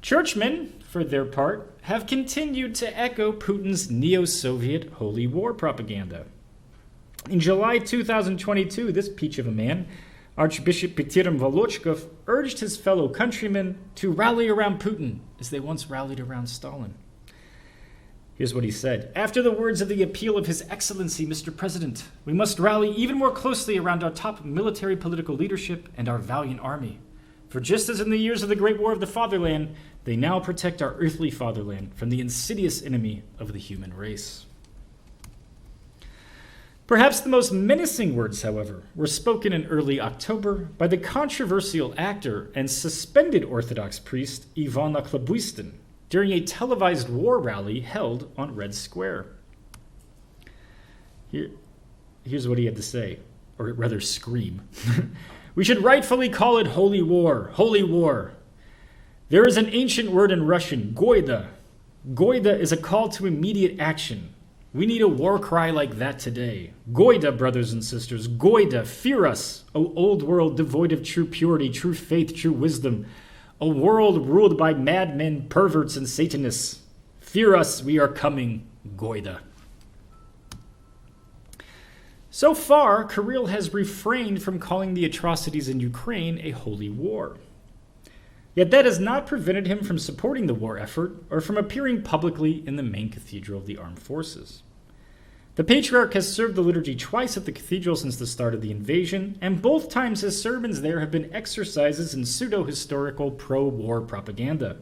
Churchmen, for their part, have continued to echo Putin's neo-Soviet holy war propaganda. In July 2022, this peach of a man, Archbishop Petirim Volochkov, urged his fellow countrymen to rally around Putin as they once rallied around Stalin. Here's what he said. After the words of the appeal of His Excellency, Mr. President, we must rally even more closely around our top military political leadership and our valiant army. For just as in the years of the Great War of the Fatherland, they now protect our earthly fatherland from the insidious enemy of the human race. Perhaps the most menacing words, however, were spoken in early October by the controversial actor and suspended Orthodox priest Ivan Okhlobuistin during a televised war rally held on Red Square. Here's what he had to say, or rather scream. We should rightfully call it holy war, holy war. There is an ancient word in Russian, goida. Goida is a call to immediate action. We need a war cry like that today. Goida, brothers and sisters, goida, fear us, O old world devoid of true purity, true faith, true wisdom, a world ruled by madmen, perverts, and Satanists. Fear us, we are coming, goida. So far, Kirill has refrained from calling the atrocities in Ukraine a holy war. Yet that has not prevented him from supporting the war effort or from appearing publicly in the main cathedral of the armed forces. The Patriarch has served the liturgy twice at the cathedral since the start of the invasion, and both times his sermons there have been exercises in pseudo-historical pro-war propaganda.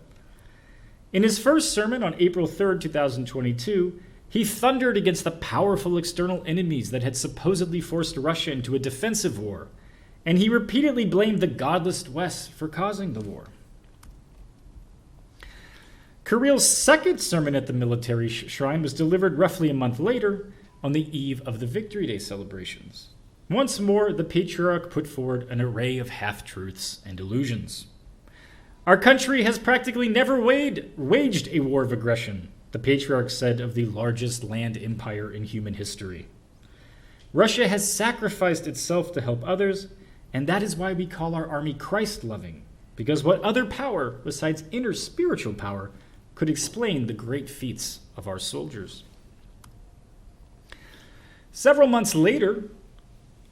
In his first sermon on April 3, 2022, he thundered against the powerful external enemies that had supposedly forced Russia into a defensive war, and he repeatedly blamed the godless West for causing the war. Kirill's second sermon at the military shrine was delivered roughly a month later, on the eve of the Victory Day celebrations. Once more, the Patriarch put forward an array of half-truths and illusions. Our country has practically never waged a war of aggression. the patriarch said of the largest land empire in human history. Russia has sacrificed itself to help others, and that is why we call our army Christ-loving, because what other power, besides inner spiritual power, could explain the great feats of our soldiers? Several months later,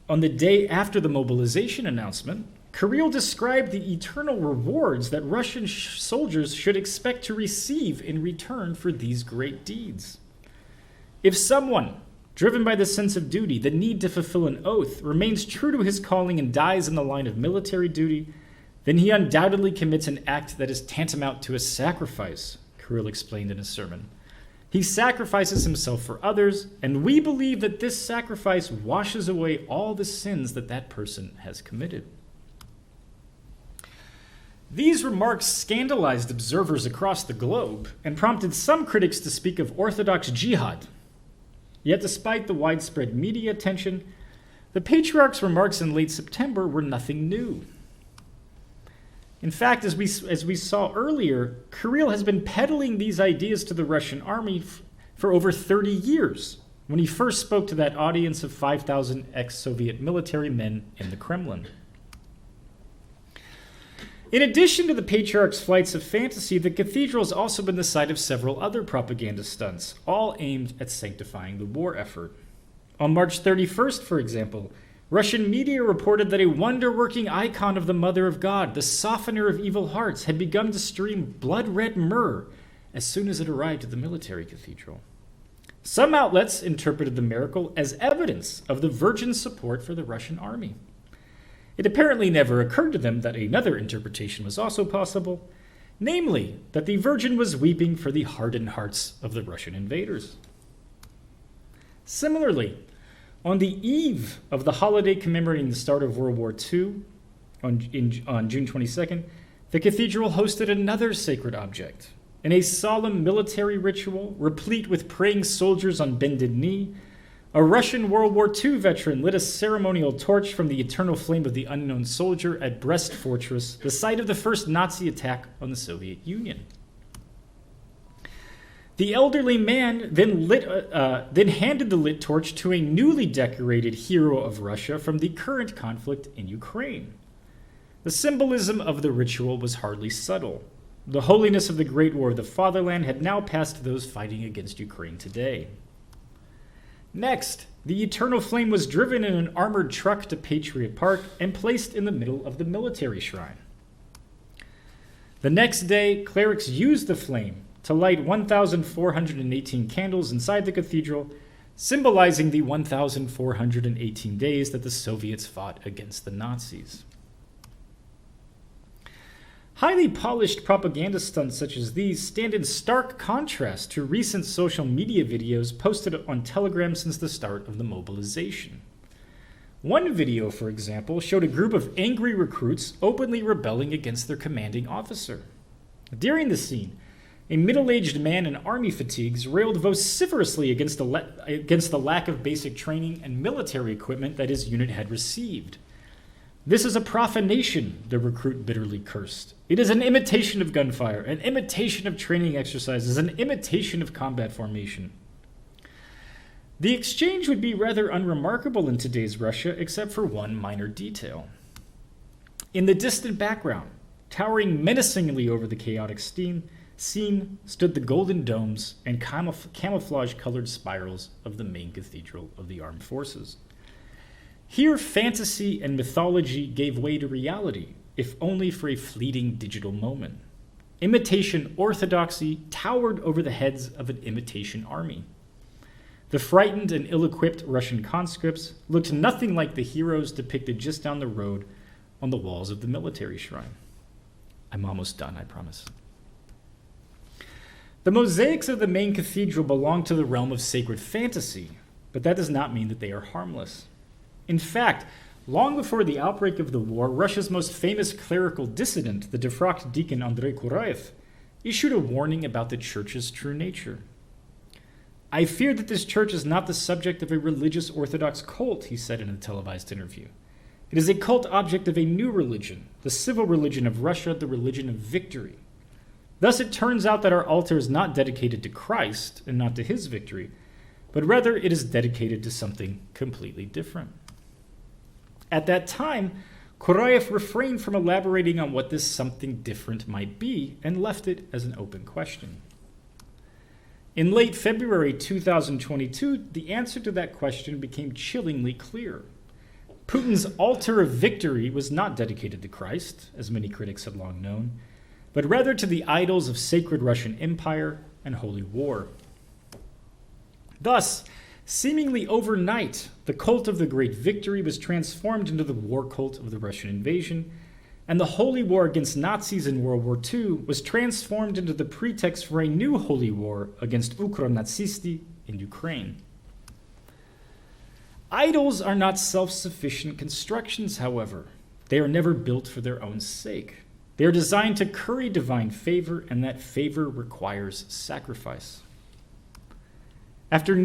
on the day after the mobilization announcement, Kirill described the eternal rewards that Russian soldiers should expect to receive in return for these great deeds. If someone, driven by the sense of duty, the need to fulfill an oath, remains true to his calling and dies in the line of military duty, then he undoubtedly commits an act that is tantamount to a sacrifice, Kirill explained in his sermon. He sacrifices himself for others, and we believe that this sacrifice washes away all the sins that that person has committed. These remarks scandalized observers across the globe and prompted some critics to speak of Orthodox jihad. Yet despite the widespread media attention, the patriarch's remarks in late September were nothing new. In fact, as we saw earlier, Kirill has been peddling these ideas to the Russian army for over 30 years, when he first spoke to that audience of 5,000 ex-Soviet military men in the Kremlin. In addition to the patriarch's flights of fantasy, the cathedral has also been the site of several other propaganda stunts, all aimed at sanctifying the war effort. On March 31st, for example, Russian media reported that a wonder-working icon of the Mother of God, the softener of evil hearts, had begun to stream blood-red myrrh as soon as it arrived at the military cathedral. Some outlets interpreted the miracle as evidence of the Virgin's support for the Russian army. It apparently never occurred to them that another interpretation was also possible, namely, that the Virgin was weeping for the hardened hearts of the Russian invaders. Similarly, on the eve of the holiday commemorating the start of World War II, on June 22nd, the cathedral hosted another sacred object. In a solemn military ritual, replete with praying soldiers on bended knee, a Russian World War II veteran lit a ceremonial torch from the eternal flame of the unknown soldier at Brest Fortress, the site of the first Nazi attack on the Soviet Union. The elderly man then handed the lit torch to a newly decorated hero of Russia from the current conflict in Ukraine. The symbolism of the ritual was hardly subtle. The holiness of the Great War of the Fatherland had now passed to those fighting against Ukraine today. Next, the eternal flame was driven in an armored truck to Patriot Park and placed in the middle of the military shrine. The next day, clerics used the flame to light 1,418 candles inside the cathedral, symbolizing the 1,418 days that the Soviets fought against the Nazis. Highly polished propaganda stunts such as these stand in stark contrast to recent social media videos posted on Telegram since the start of the mobilization. One video, for example, showed a group of angry recruits openly rebelling against their commanding officer. During the scene, a middle-aged man in army fatigues railed vociferously against the lack of basic training and military equipment that his unit had received. "This is a profanation," the recruit bitterly cursed. "It is an imitation of gunfire, an imitation of training exercises, an imitation of combat formation." The exchange would be rather unremarkable in today's Russia, except for one minor detail. In the distant background, towering menacingly over the chaotic scene, stood the golden domes and camouflage-colored spirals of the main cathedral of the armed forces. Here, fantasy and mythology gave way to reality, if only for a fleeting digital moment. Imitation orthodoxy towered over the heads of an imitation army. The frightened and ill-equipped Russian conscripts looked nothing like the heroes depicted just down the road on the walls of the military shrine. I'm almost done, I promise. The mosaics of the main cathedral belong to the realm of sacred fantasy, but that does not mean that they are harmless. In fact, long before the outbreak of the war, Russia's most famous clerical dissident, the defrocked deacon Andrei Kuraev, issued a warning about the church's true nature. "I fear that this church is not the subject of a religious Orthodox cult," he said in a televised interview. "It is a cult object of a new religion, the civil religion of Russia, the religion of victory. Thus, it turns out that our altar is not dedicated to Christ and not to his victory, but rather it is dedicated to something completely different. At that time, Kurayev refrained from elaborating on what this something different might be and left it as an open question. In late February 2022, the answer to that question became chillingly clear. Putin's altar of victory was not dedicated to Christ, as many critics had long known, but rather to the idols of sacred Russian Empire and holy war. Thus, seemingly overnight, the cult of the Great Victory was transformed into the war cult of the Russian invasion, and the holy war against Nazis in World War II was transformed into the pretext for a new holy war against Ukronatsisti in Ukraine. Idols are not self-sufficient constructions, however. They are never built for their own sake. They are designed to curry divine favor, and that favor requires sacrifice. After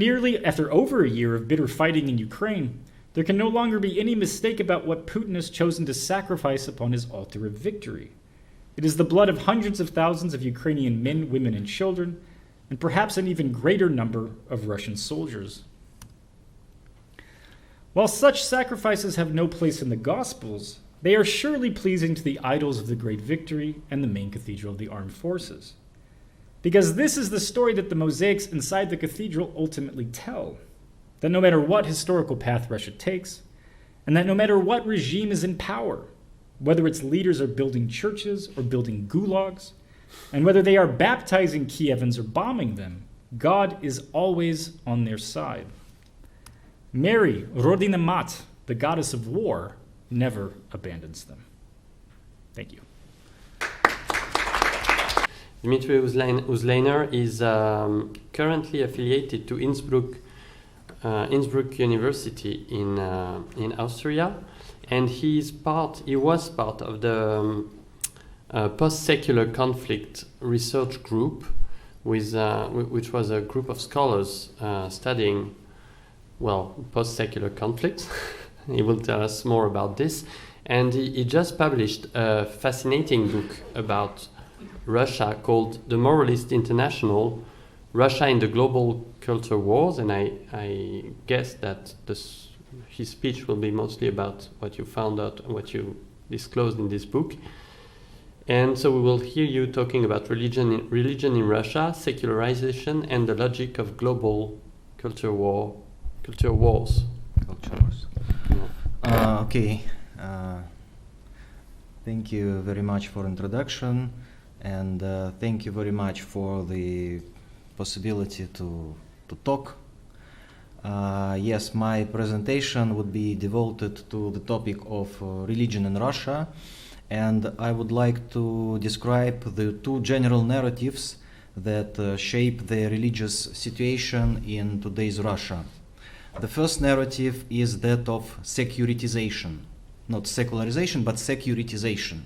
over a year of bitter fighting in Ukraine, there can no longer be any mistake about what Putin has chosen to sacrifice upon his altar of victory. It is the blood of hundreds of thousands of Ukrainian men, women, and children, and perhaps an even greater number of Russian soldiers. While such sacrifices have no place in the Gospels, they are surely pleasing to the idols of the Great Victory and the main cathedral of the armed forces. Because this is the story that the mosaics inside the cathedral ultimately tell. That no matter what historical path Russia takes, and that no matter what regime is in power, whether its leaders are building churches or building gulags, and whether they are baptizing Kievans or bombing them, God is always on their side. Mary, Rodina Mat, the goddess of war, never abandons them. Thank you. Dmitry Uzlaner is currently affiliated to Innsbruck University in Austria, and he was part of the post-secular conflict research group, which was a group of scholars studying, post-secular conflicts. He will tell us more about this. And he just published a fascinating book about Russia called The Moralist International, Russia in the Global Culture Wars. And I guess that his speech will be mostly about what you found out and what you disclosed in this book. And so we will hear you talking about religion in Russia, secularization, and the logic of global culture wars. Culture wars. Okay. Thank you very much for introduction, and thank you very much for the possibility to talk. Yes, my presentation would be devoted to the topic of religion in Russia, and I would like to describe the two general narratives that shape the religious situation in today's Russia. The first narrative is that of securitization, not secularization, but securitization,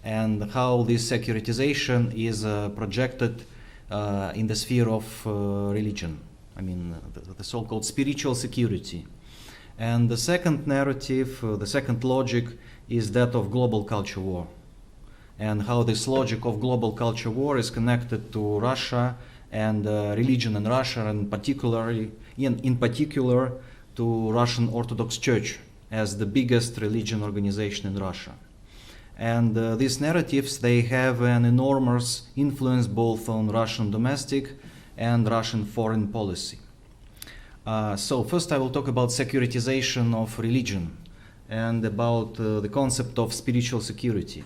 and how this securitization is projected in the sphere of religion. I mean, the so-called spiritual security. And the second narrative, the second logic, is that of global culture war, and how this logic of global culture war is connected to Russia and religion in Russia, and in particular to Russian Orthodox Church as the biggest religion organization in Russia. And these narratives, they have an enormous influence both on Russian domestic and Russian foreign policy. So first I will talk about securitization of religion and about the concept of spiritual security.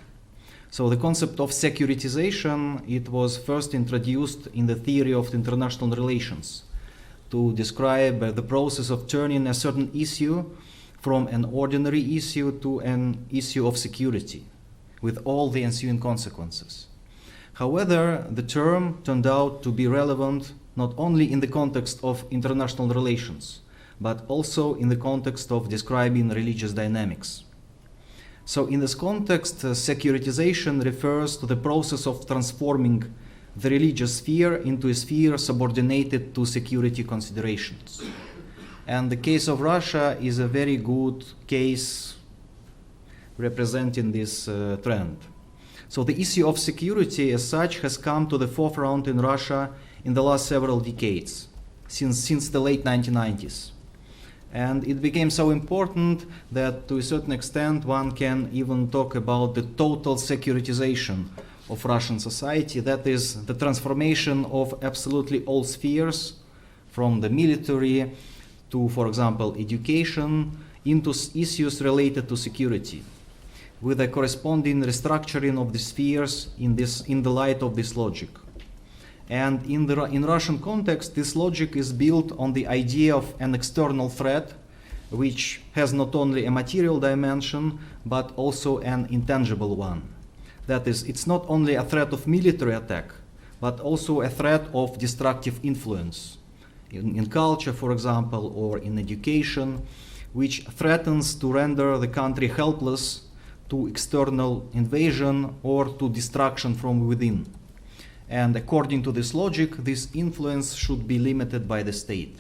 So the concept of securitization, it was first introduced in the theory of international relations to describe the process of turning a certain issue from an ordinary issue to an issue of security, with all the ensuing consequences. However, the term turned out to be relevant not only in the context of international relations, but also in the context of describing religious dynamics. So in this context, securitization refers to the process of transforming the religious sphere into a sphere subordinated to security considerations. And the case of Russia is a very good case representing this trend. So the issue of security as such has come to the forefront in Russia in the last several decades, since the late 1990s. And it became so important that to a certain extent one can even talk about the total securitization of Russian society, that is the transformation of absolutely all spheres, from the military to, for example, education, into issues related to security, with a corresponding restructuring of the spheres in the light of this logic. And in Russian context, this logic is built on the idea of an external threat, which has not only a material dimension, but also an intangible one. That is, it's not only a threat of military attack, but also a threat of destructive influence in culture, for example, or in education, which threatens to render the country helpless to external invasion or to destruction from within. And according to this logic, this influence should be limited by the state.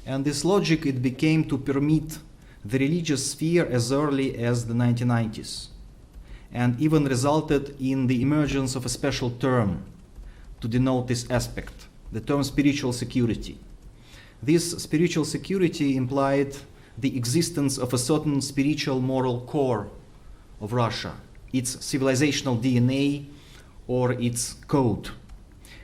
And this logic, it became to permeate the religious sphere as early as the 1990s, and even resulted in the emergence of a special term to denote this aspect, the term spiritual security. This spiritual security implied the existence of a certain spiritual moral core of Russia, its civilizational DNA or its code,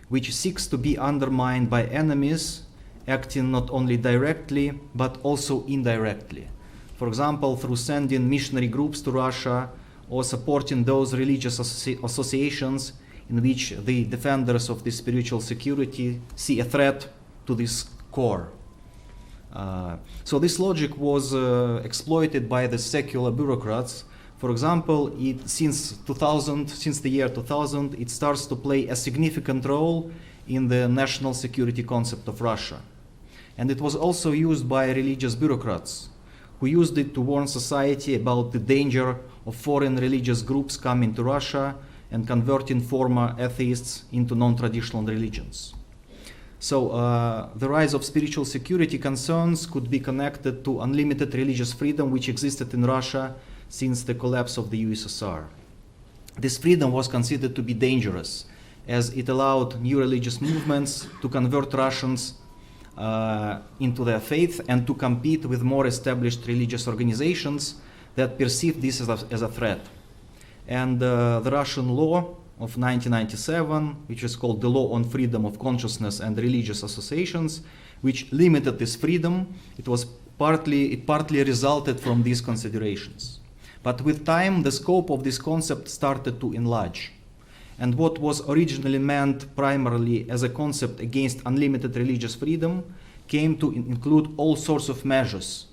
which seeks to be undermined by enemies acting not only directly but also indirectly. For example, through sending missionary groups to Russia or supporting those religious associations in which the defenders of this spiritual security see a threat to this core. So this logic was exploited by the secular bureaucrats. For example, since the year 2000, it starts to play a significant role in the national security concept of Russia. And it was also used by religious bureaucrats, who used it to warn society about the danger of foreign religious groups coming to Russia and converting former atheists into non-traditional religions. So the rise of spiritual security concerns could be connected to unlimited religious freedom which existed in Russia since the collapse of the USSR. This freedom was considered to be dangerous, as it allowed new religious movements to convert Russians into their faith and to compete with more established religious organizations that perceived this as a threat. And the Russian law of 1997, which is called the Law on Freedom of Consciousness and Religious Associations, which limited this freedom, it partly resulted from these considerations. But with time, the scope of this concept started to enlarge. And what was originally meant primarily as a concept against unlimited religious freedom came to include all sorts of measures,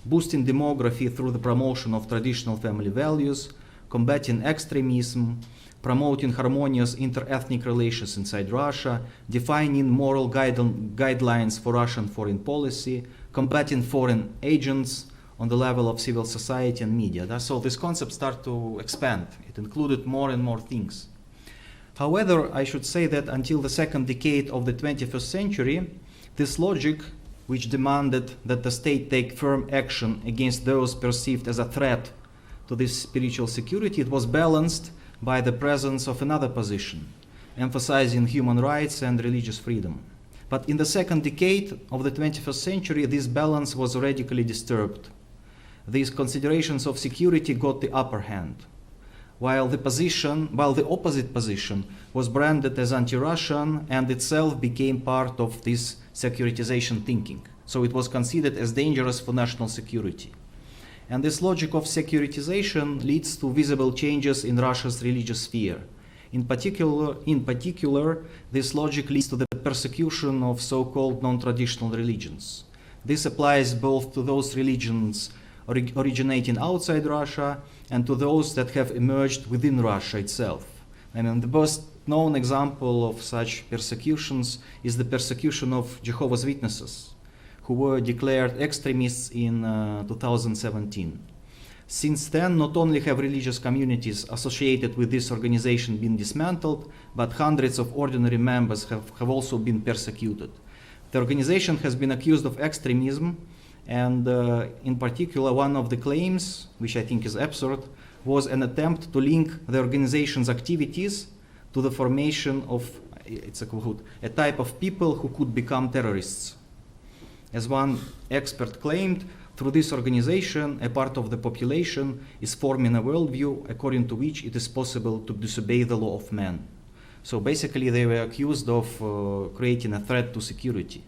boosting demography through the promotion of traditional family values, combating extremism, promoting harmonious inter-ethnic relations inside Russia, defining moral guidelines for Russian foreign policy, combating foreign agents on the level of civil society and media. So this concept started to expand. It included more and more things. However, I should say that until the second decade of the 21st century, this logic, which demanded that the state take firm action against those perceived as a threat to this spiritual security, it was balanced by the presence of another position, emphasizing human rights and religious freedom. But in the second decade of the 21st century, this balance was radically disturbed. These considerations of security got the upper hand, while the opposite position was branded as anti-Russian and itself became part of this securitization thinking. So it was considered as dangerous for national security. And this logic of securitization leads to visible changes in Russia's religious sphere. In particular, this logic leads to the persecution of so-called non-traditional religions. This applies both to those religions originating outside Russia and to those that have emerged within Russia itself. I mean, the best known example of such persecutions is the persecution of Jehovah's Witnesses, who were declared extremists in 2017. Since then, not only have religious communities associated with this organization been dismantled, but hundreds of ordinary members have also been persecuted. The organization has been accused of extremism, and in particular, one of the claims, which I think is absurd, was an attempt to link the organization's activities to the formation of, it's a quote, a type of people who could become terrorists. As one expert claimed, through this organization, a part of the population is forming a worldview according to which it is possible to disobey the law of man. So basically they were accused of creating a threat to security.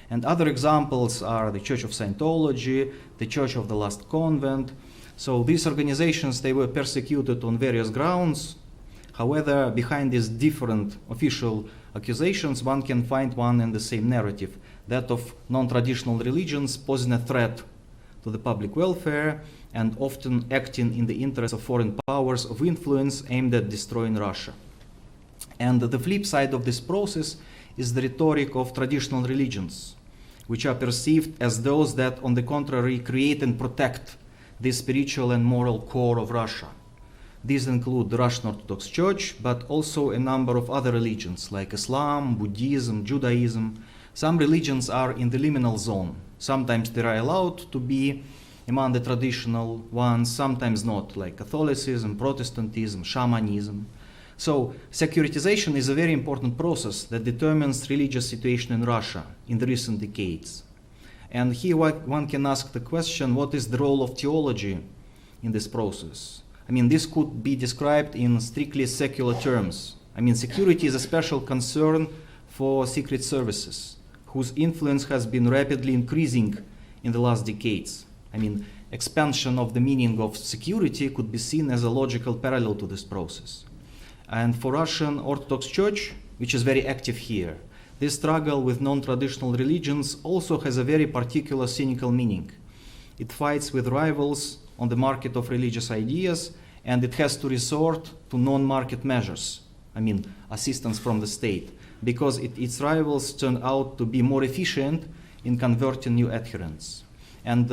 And other examples are the Church of Scientology, the Church of the Last Convent. So these organizations, they were persecuted on various grounds. However, behind these different official accusations, one can find one and the same narrative, that of non-traditional religions posing a threat to the public welfare and often acting in the interest of foreign powers of influence aimed at destroying Russia. And the flip side of this process is the rhetoric of traditional religions, which are perceived as those that, on the contrary, create and protect the spiritual and moral core of Russia. These include the Russian Orthodox Church, but also a number of other religions like Islam, Buddhism, Judaism. Some religions are in the liminal zone. Sometimes they are allowed to be among the traditional ones, sometimes not, like Catholicism, Protestantism, shamanism. So securitization is a very important process that determines religious situation in Russia in the recent decades. And here one can ask the question, what is the role of theology in this process? I mean, this could be described in strictly secular terms. I mean, security is a special concern for secret services, whose influence has been rapidly increasing in the last decades. I mean, expansion of the meaning of security could be seen as a logical parallel to this process. And for Russian Orthodox Church, which is very active here, this struggle with non-traditional religions also has a very particular cynical meaning. It fights with rivals on the market of religious ideas, and it has to resort to non-market measures, I mean, assistance from the state, because its rivals turned out to be more efficient in converting new adherents. And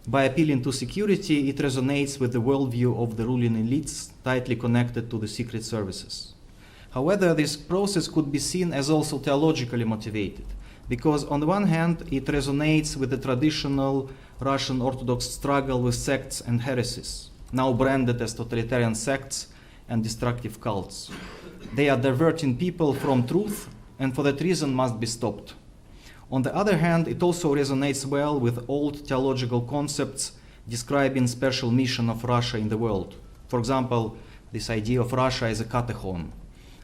by appealing to security, it resonates with the worldview of the ruling elites tightly connected to the secret services. However, this process could be seen as also theologically motivated, because on the one hand, it resonates with the traditional Russian Orthodox struggle with sects and heresies, now branded as totalitarian sects and destructive cults. They are diverting people from truth, and for that reason must be stopped. On the other hand, it also resonates well with old theological concepts describing special mission of Russia in the world. For example, this idea of Russia as a katechon.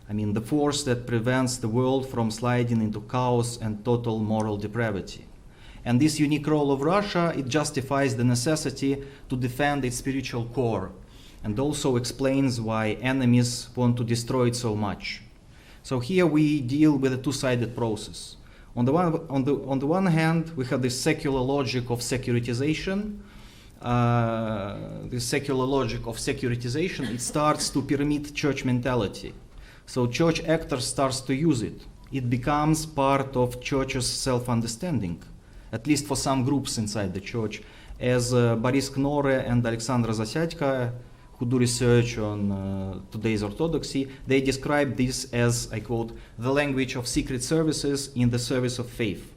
I mean, the force that prevents the world from sliding into chaos and total moral depravity. And this unique role of Russia, it justifies the necessity to defend its spiritual core, and also explains why enemies want to destroy it so much. So here we deal with a two-sided process. On the one hand, we have this secular logic of securitization. This secular logic of securitization, it starts to permit church mentality. So church actors starts to use it. It becomes part of church's self-understanding, at least for some groups inside the church, as Boris Knorre and Alexandra Zasyadka, who do research on today's orthodoxy, they describe this as, I quote, the language of secret services in the service of faith.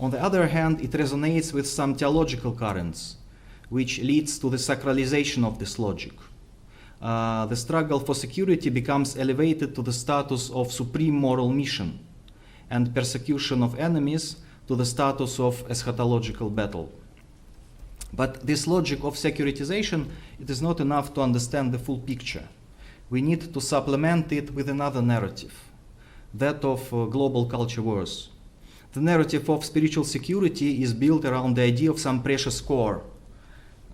On the other hand, it resonates with some theological currents, which leads to the sacralization of this logic. The struggle for security becomes elevated to the status of supreme moral mission, and persecution of enemies to the status of eschatological battle. But this logic of securitization, it is not enough to understand the full picture. We need to supplement it with another narrative, that of global culture wars. The narrative of spiritual security is built around the idea of some precious core,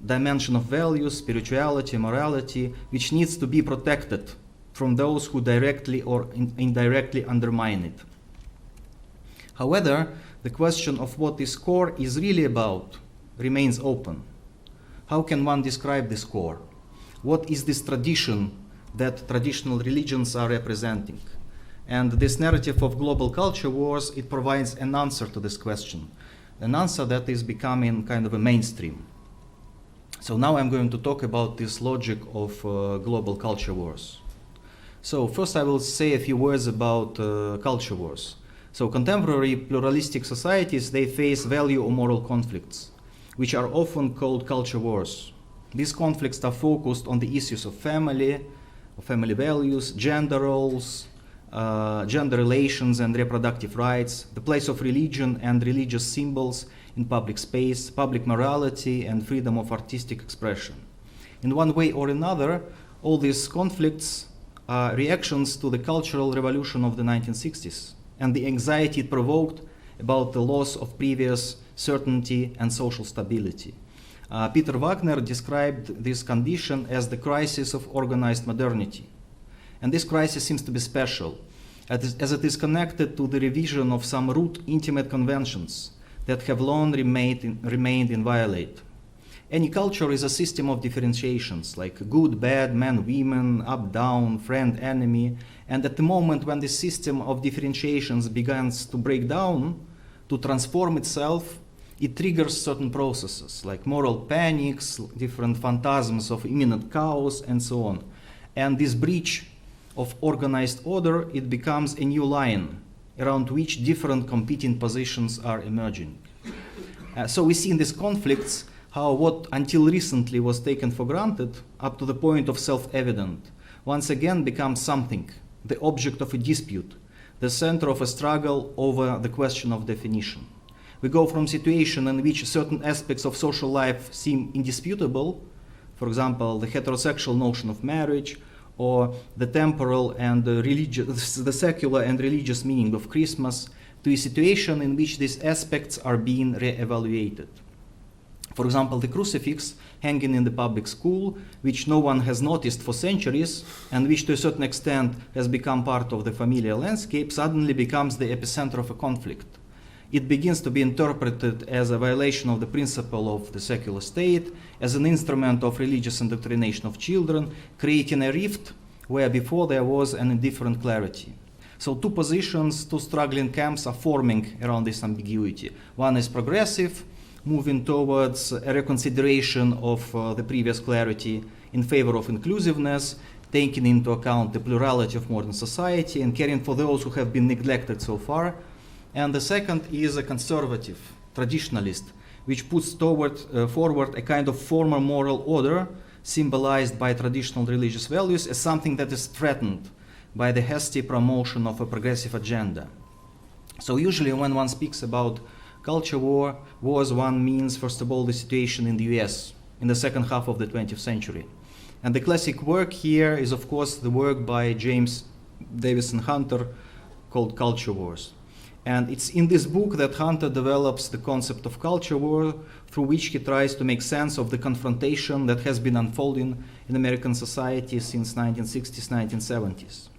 dimension of values, spirituality, morality, which needs to be protected from those who directly or indirectly undermine it. However, the question of what this core is really about remains open. How can one describe this core? What is this tradition that traditional religions are representing? And this narrative of global culture wars, it provides an answer to this question, an answer that is becoming kind of a mainstream. So now I'm going to talk about this logic of global culture wars. So first I will say a few words about culture wars. So contemporary pluralistic societies, they face value or moral conflicts, which are often called culture wars. These conflicts are focused on the issues of family values, gender roles, gender relations and reproductive rights, the place of religion and religious symbols in public space, public morality, and freedom of artistic expression. In one way or another, all these conflicts are reactions to the cultural revolution of the 1960s and the anxiety it provoked about the loss of previous certainty and social stability. Peter Wagner described this condition as the crisis of organized modernity. And this crisis seems to be special, as it is connected to the revision of some root intimate conventions that have long remained inviolate. Any culture is a system of differentiations, like good, bad, man, women, up, down, friend, enemy, and at the moment when this system of differentiations begins to break down, to transform itself, it triggers certain processes, like moral panics, different phantasms of imminent chaos, and so on. And this breach of organized order, it becomes a new line around which different competing positions are emerging. So we see in these conflicts how what until recently was taken for granted, up to the point of self-evident, once again becomes something, the object of a dispute, the center of a struggle over the question of definition. We go from a situation in which certain aspects of social life seem indisputable, for example, the heterosexual notion of marriage, or the temporal and the secular and religious meaning of Christmas, to a situation in which these aspects are being re-evaluated. For example, the crucifix hanging in the public school, which no one has noticed for centuries, and which to a certain extent has become part of the familiar landscape, suddenly becomes the epicenter of a conflict. It begins to be interpreted as a violation of the principle of the secular state, as an instrument of religious indoctrination of children, creating a rift where before there was an indifferent clarity. So two positions, two struggling camps are forming around this ambiguity. One is progressive, moving towards a reconsideration of the previous clarity in favor of inclusiveness, taking into account the plurality of modern society and caring for those who have been neglected so far. And the second is a conservative, traditionalist, which puts forward a kind of former moral order symbolized by traditional religious values as something that is threatened by the hasty promotion of a progressive agenda. So usually when one speaks about culture wars, one means, first of all, the situation in the US in the second half of the 20th century. And the classic work here is, of course, the work by James Davison Hunter called Culture Wars. And it's in this book that Hunter develops the concept of culture war, through which he tries to make sense of the confrontation that has been unfolding in American society since 1960s, 1970s.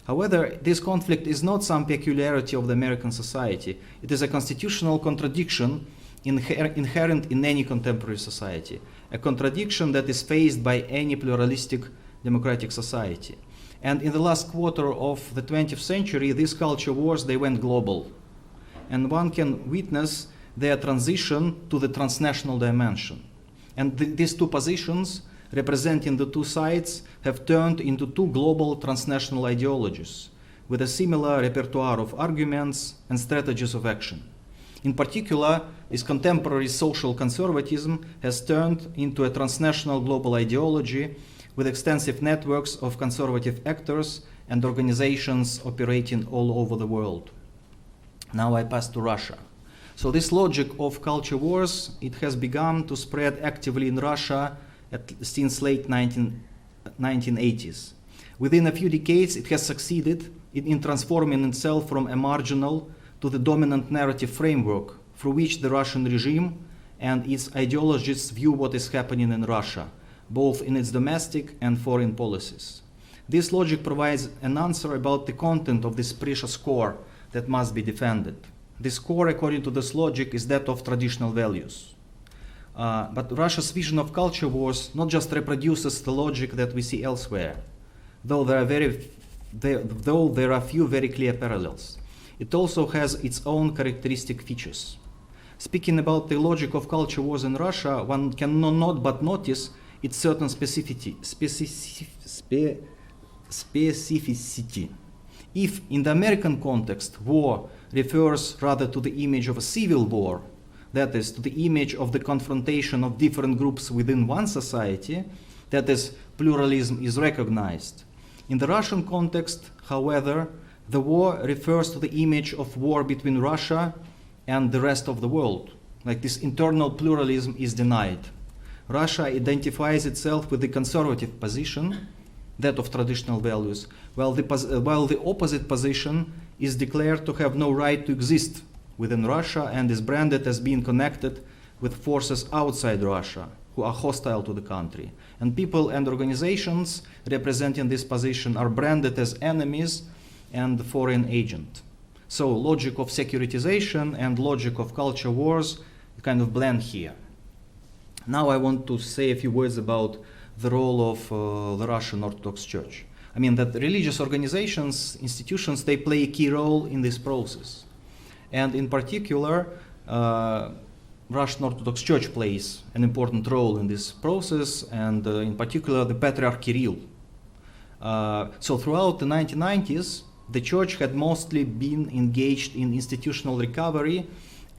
However, this conflict is not some peculiarity of the American society. It is a constitutional contradiction inherent in any contemporary society, a contradiction that is faced by any pluralistic democratic society. And in the last quarter of the 20th century, these culture wars, they went global. And one can witness their transition to the transnational dimension. And these two positions, representing the two sides, have turned into two global transnational ideologies, with a similar repertoire of arguments and strategies of action. In particular, this contemporary social conservatism has turned into a transnational global ideology with extensive networks of conservative actors and organizations operating all over the world. Now I pass to Russia. So this logic of culture wars, it has begun to spread actively in Russia since late 1980s. Within a few decades, it has succeeded in transforming itself from a marginal to the dominant narrative framework through which the Russian regime and its ideologists view what is happening in Russia, both in its domestic and foreign policies. This logic provides an answer about the content of this precious core that must be defended. This core, according to this logic, is that of traditional values. But Russia's vision of culture wars not just reproduces the logic that we see elsewhere, though there are few very clear parallels. It also has its own characteristic features. Speaking about the logic of culture wars in Russia, one cannot but notice its certain specificity. If in the American context, war refers rather to the image of a civil war, that is, to the image of the confrontation of different groups within one society, that is, pluralism is recognized. In the Russian context, however, the war refers to the image of war between Russia and the rest of the world. Like this internal pluralism is denied. Russia identifies itself with the conservative position, that of traditional values, while the opposite position is declared to have no right to exist within Russia and is branded as being connected with forces outside Russia who are hostile to the country. And people and organizations representing this position are branded as enemies and foreign agent. So logic of securitization and logic of culture wars kind of blend here. Now I want to say a few words about the role of the Russian Orthodox Church. I mean that religious organizations, institutions, they play a key role in this process. And in particular, Russian Orthodox Church plays an important role in this process, and in particular the Patriarch Kirill. So throughout the 1990s, the Church had mostly been engaged in institutional recovery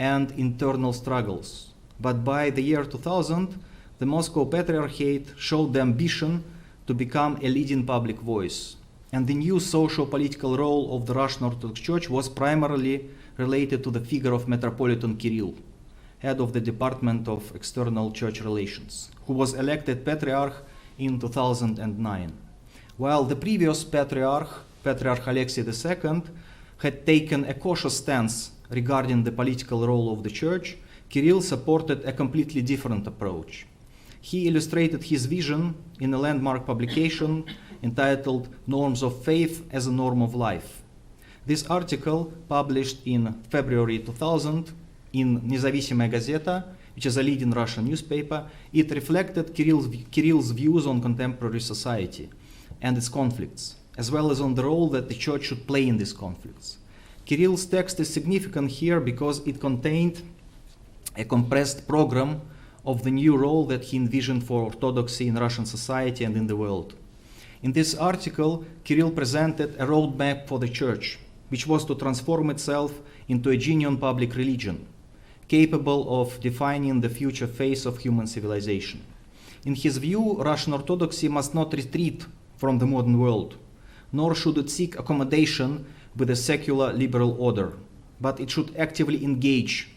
and internal struggles. But by the year 2000, the Moscow Patriarchate showed the ambition to become a leading public voice. And the new socio-political role of the Russian Orthodox Church was primarily related to the figure of Metropolitan Kirill, head of the Department of External Church Relations, who was elected Patriarch in 2009. While the previous Patriarch, Patriarch Alexei II, had taken a cautious stance regarding the political role of the Church, Kirill supported a completely different approach. He illustrated his vision in a landmark publication entitled Norms of Faith as a Norm of Life. This article, published in February 2000 in Независимая газета, which is a leading Russian newspaper, it reflected Kirill's views on contemporary society and its conflicts, as well as on the role that the Church should play in these conflicts. Kirill's text is significant here because it contained a compressed program of the new role that he envisioned for Orthodoxy in Russian society and in the world. In this article, Kirill presented a roadmap for the Church, which was to transform itself into a genuine public religion, capable of defining the future face of human civilization. In his view, Russian Orthodoxy must not retreat from the modern world, nor should it seek accommodation with a secular liberal order, but it should actively engage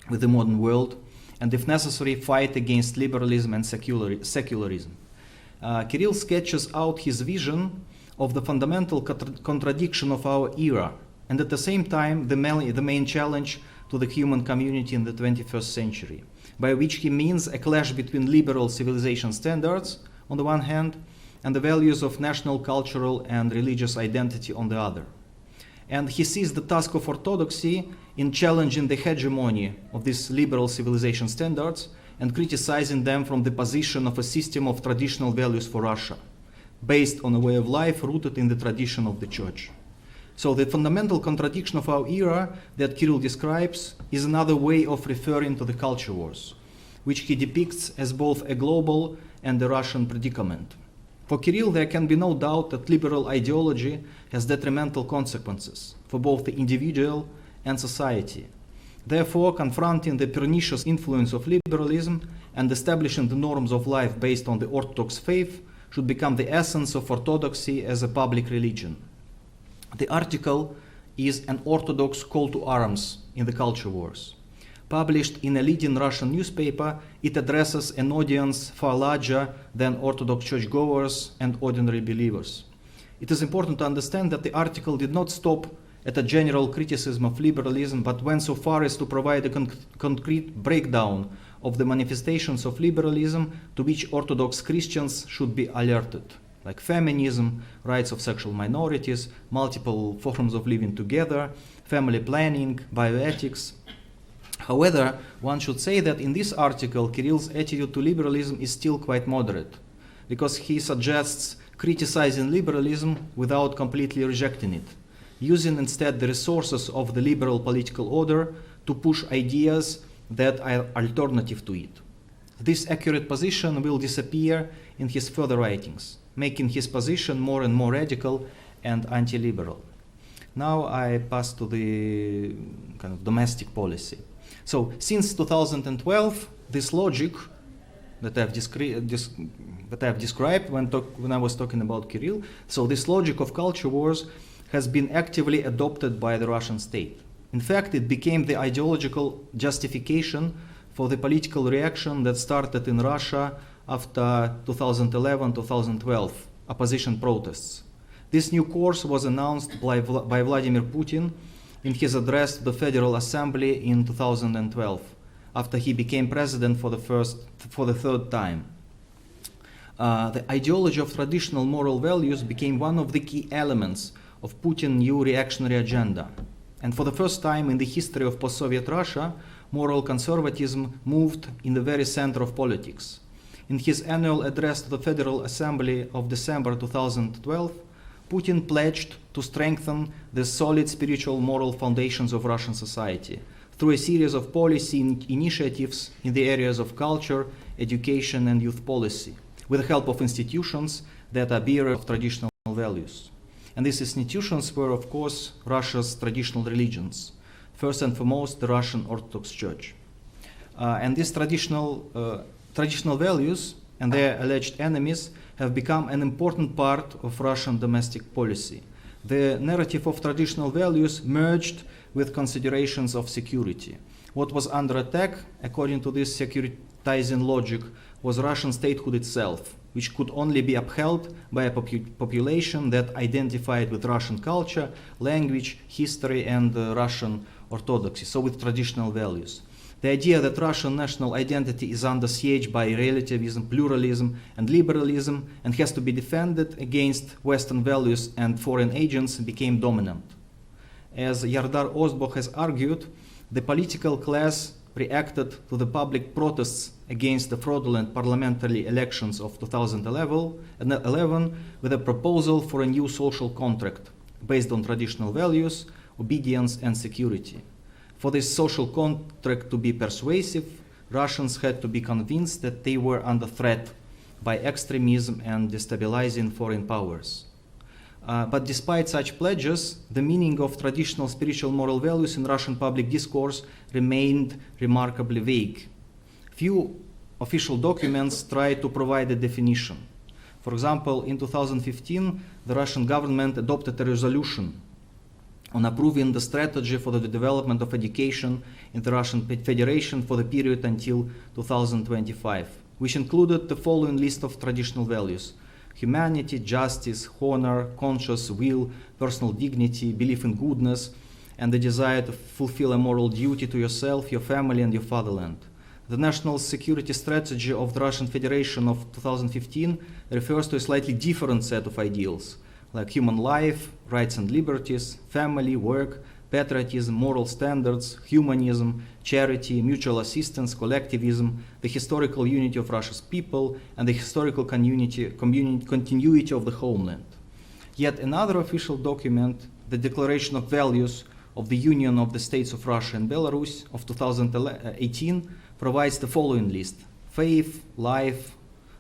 with the modern world and, if necessary, fight against liberalism and secularism. Kirill sketches out his vision of the fundamental contradiction of our era, and at the same time the main challenge to the human community in the 21st century, by which he means a clash between liberal civilization standards on the one hand and the values of national, cultural and religious identity on the other. And he sees the task of Orthodoxy in challenging the hegemony of these liberal civilization standards and criticizing them from the position of a system of traditional values for Russia, based on a way of life rooted in the tradition of the Church. So the fundamental contradiction of our era that Kirill describes is another way of referring to the culture wars, which he depicts as both a global and a Russian predicament. For Kirill, there can be no doubt that liberal ideology has detrimental consequences for both the individual and society. Therefore, confronting the pernicious influence of liberalism and establishing the norms of life based on the Orthodox faith should become the essence of Orthodoxy as a public religion. The article is an Orthodox call to arms in the culture wars. Published in a leading Russian newspaper, it addresses an audience far larger than Orthodox churchgoers and ordinary believers. It is important to understand that the article did not stop at a general criticism of liberalism, but went so far as to provide a concrete breakdown of the manifestations of liberalism to which Orthodox Christians should be alerted, like feminism, rights of sexual minorities, multiple forms of living together, family planning, bioethics. However, one should say that in this article, Kirill's attitude to liberalism is still quite moderate, because he suggests criticizing liberalism without completely rejecting it, using instead the resources of the liberal political order to push ideas that are alternative to it. This accurate position will disappear in his further writings, making his position more and more radical and anti-liberal. Now I pass to the kind of domestic policy. So since 2012, this logic that I've described when I was talking about Kirill, so this logic of culture wars has been actively adopted by the Russian state. In fact, it became the ideological justification for the political reaction that started in Russia after 2011-2012 opposition protests. This new course was announced by Vladimir Putin in his address to the Federal Assembly in 2012, after he became president for the third time. The ideology of traditional moral values became one of the key elements of Putin's new reactionary agenda. And for the first time in the history of post-Soviet Russia, moral conservatism moved in the very center of politics. In his annual address to the Federal Assembly of December 2012, Putin pledged to strengthen the solid spiritual moral foundations of Russian society through a series of policy initiatives in the areas of culture, education, and youth policy, with the help of institutions that are bearers of traditional values. And these institutions were, of course, Russia's traditional religions, first and foremost the Russian Orthodox Church. And these traditional values and their alleged enemies have become an important part of Russian domestic policy. The narrative of traditional values merged with considerations of security. What was under attack, according to this securitizing logic, was Russian statehood itself, which could only be upheld by a population that identified with Russian culture, language, history, and Russian orthodoxy, so with traditional values. The idea that Russian national identity is under siege by relativism, pluralism, and liberalism, and has to be defended against Western values and foreign agents became dominant. As Yardar Ozbo has argued, the political class reacted to the public protests against the fraudulent parliamentary elections of 2011 with a proposal for a new social contract based on traditional values, obedience, and security. For this social contract to be persuasive, Russians had to be convinced that they were under threat by extremism and destabilizing foreign powers. But despite such pledges, the meaning of traditional spiritual moral values in Russian public discourse remained remarkably vague. Few official documents tried to provide a definition. For example, in 2015, the Russian government adopted a resolution on approving the strategy for the development of education in the Russian Federation for the period until 2025, which included the following list of traditional values: humanity, justice, honor, conscious will, personal dignity, belief in goodness, and the desire to fulfill a moral duty to yourself, your family, and your fatherland. The national security strategy of the Russian Federation of 2015 refers to a slightly different set of ideals, like human life, rights and liberties, family, work, patriotism, moral standards, humanism, charity, mutual assistance, collectivism, the historical unity of Russia's people, and the historical continuity of the homeland. Yet another official document, the Declaration of Values of the Union of the States of Russia and Belarus of 2018, provides the following list: faith, life,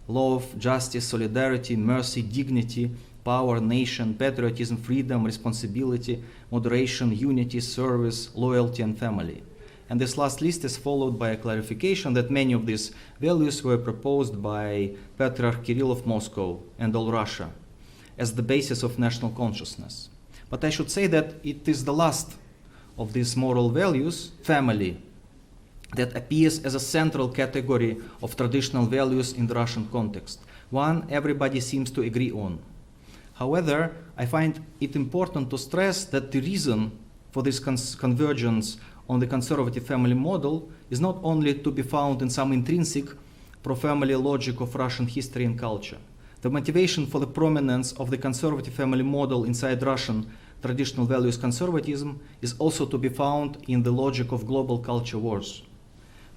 love, justice, solidarity, mercy, dignity, power, nation, patriotism, freedom, responsibility, moderation, unity, service, loyalty, and family. And this last list is followed by a clarification that many of these values were proposed by Patriarch Kirill of Moscow and all Russia as the basis of national consciousness. But I should say that it is the last of these moral values, family, that appears as a central category of traditional values in the Russian context, one everybody seems to agree on. However, I find it important to stress that the reason for this convergence on the conservative family model is not only to be found in some intrinsic pro-family logic of Russian history and culture. The motivation for the prominence of the conservative family model inside Russian traditional values conservatism is also to be found in the logic of global culture wars.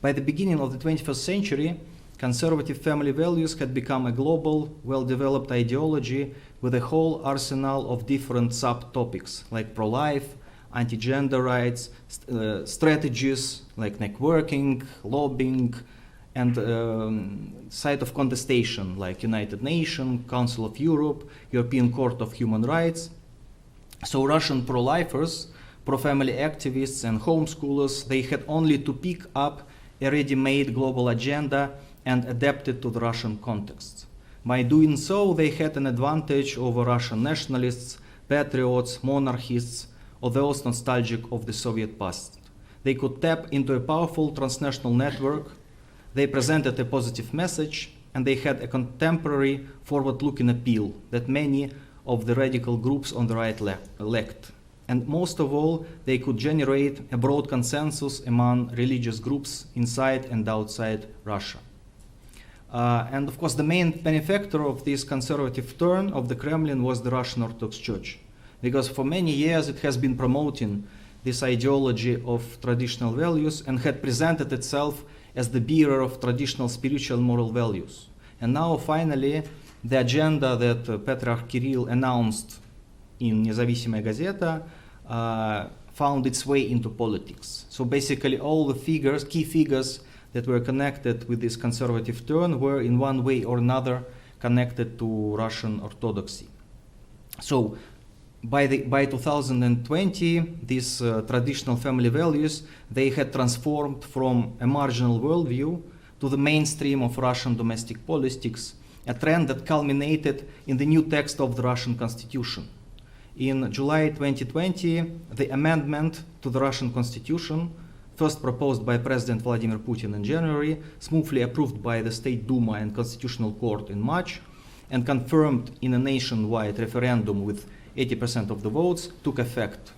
By the beginning of the 21st century, conservative family values had become a global, well-developed ideology with a whole arsenal of different subtopics like pro-life, anti-gender rights, strategies like networking, lobbying, and site of contestation like United Nations, Council of Europe, European Court of Human Rights. So Russian pro-lifers pro-family activists and homeschoolers, they had only to pick up a ready-made global agenda and adapt it to the Russian context. By doing so, they had an advantage over Russian nationalists, patriots, monarchists, or those nostalgic of the Soviet past. They could tap into a powerful transnational network, they presented a positive message, and they had a contemporary, forward-looking appeal that many of the radical groups on the right lacked. And most of all, they could generate a broad consensus among religious groups inside and outside Russia. And of course, the main benefactor of this conservative turn of the Kremlin was the Russian Orthodox Church, because for many years it has been promoting this ideology of traditional values and had presented itself as the bearer of traditional spiritual moral values. And now finally, the agenda that Patriarch Kirill announced in Независимая Газета found its way into politics. So basically all the figures, key figures that were connected with this conservative turn were in one way or another connected to Russian Orthodoxy. So by 2020, these traditional family values, they had transformed from a marginal worldview to the mainstream of Russian domestic politics, a trend that culminated in the new text of the Russian Constitution. In July 2020, the amendment to the Russian Constitution, first proposed by President Vladimir Putin in January, smoothly approved by the State Duma and Constitutional Court in March, and confirmed in a nationwide referendum with 80% of the votes, took effect.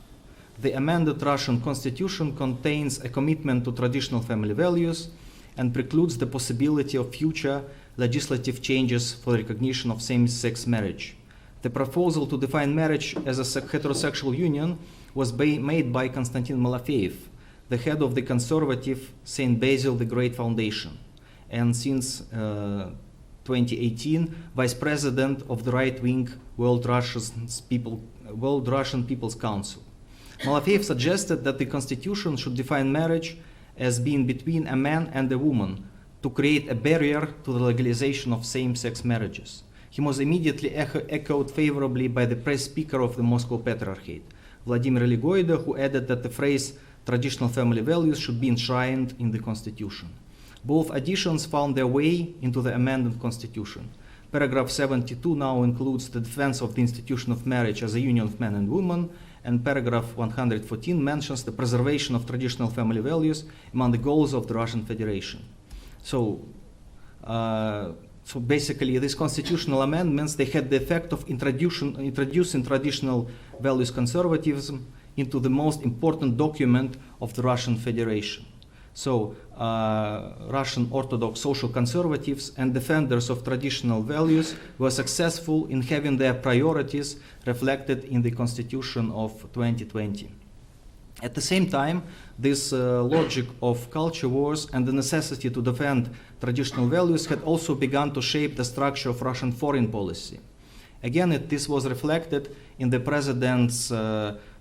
The amended Russian Constitution contains a commitment to traditional family values and precludes the possibility of future legislative changes for the recognition of same-sex marriage. The proposal to define marriage as a heterosexual union was made by Konstantin Malafeyev, the head of the conservative St. Basil the Great Foundation, and since 2018, vice president of the right-wing World Russian People's Council. Malafeyev suggested that the constitution should define marriage as being between a man and a woman to create a barrier to the legalization of same-sex marriages. He was immediately echoed favorably by the press speaker of the Moscow Patriarchate, Vladimir Legoida, who added that the phrase traditional family values should be enshrined in the constitution. Both additions found their way into the amended constitution. Paragraph 72 now includes the defense of the institution of marriage as a union of man and woman, and paragraph 114 mentions the preservation of traditional family values among the goals of the Russian Federation. So basically, these constitutional amendments, they had the effect of introducing traditional values conservatism into the most important document of the Russian Federation. So Russian Orthodox social conservatives and defenders of traditional values were successful in having their priorities reflected in the Constitution of 2020. At the same time, this logic of culture wars and the necessity to defend traditional values had also begun to shape the structure of Russian foreign policy. Again, this was reflected in the president's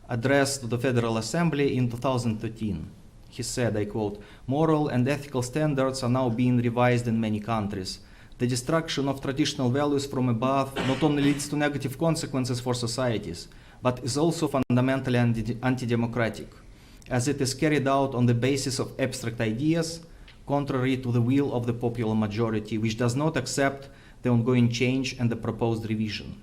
address to the Federal Assembly in 2013. He said, I quote, "Moral and ethical standards are now being revised in many countries. The destruction of traditional values from above not only leads to negative consequences for societies, but is also fundamentally anti-democratic, as it is carried out on the basis of abstract ideas, contrary to the will of the popular majority, which does not accept the ongoing change and the proposed revision.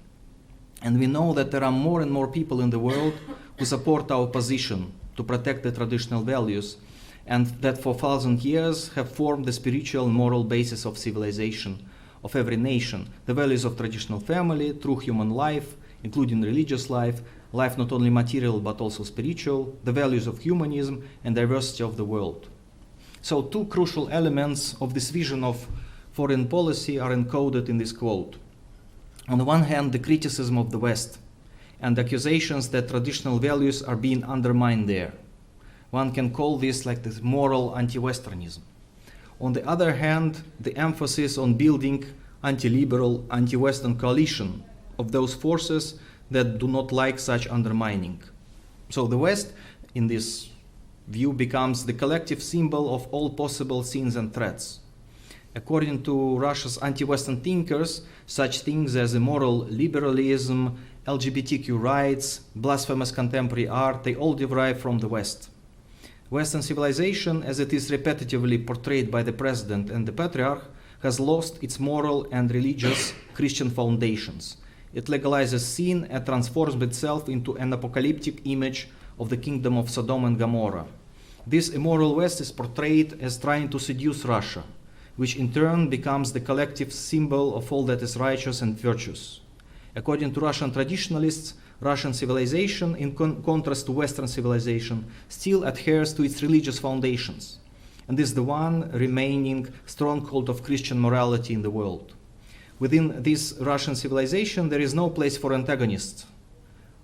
And we know that there are more and more people in the world who support our position to protect the traditional values, and that for 1,000 years have formed the spiritual and moral basis of civilization of every nation, the values of traditional family, true human life, including religious life, life not only material but also spiritual, the values of humanism and diversity of the world." So two crucial elements of this vision of foreign policy are encoded in this quote. On the one hand, the criticism of the West and accusations that traditional values are being undermined there. One can call this like this moral anti-Westernism. On the other hand, the emphasis on building anti-liberal, anti-Western coalition of those forces that do not like such undermining. So the West, in this view, becomes the collective symbol of all possible sins and threats. According to Russia's anti-Western thinkers, such things as immoral liberalism, LGBTQ rights, blasphemous contemporary art, they all derive from the West. Western civilization, as it is repetitively portrayed by the president and the patriarch, has lost its moral and religious Christian foundations. It legalizes sin and transforms itself into an apocalyptic image of the kingdom of Sodom and Gomorrah. This immoral West is portrayed as trying to seduce Russia, which in turn becomes the collective symbol of all that is righteous and virtuous. According to Russian traditionalists, Russian civilization, in contrast to Western civilization, still adheres to its religious foundations, and is the one remaining stronghold of Christian morality in the world. Within this Russian civilization, there is no place for antagonists,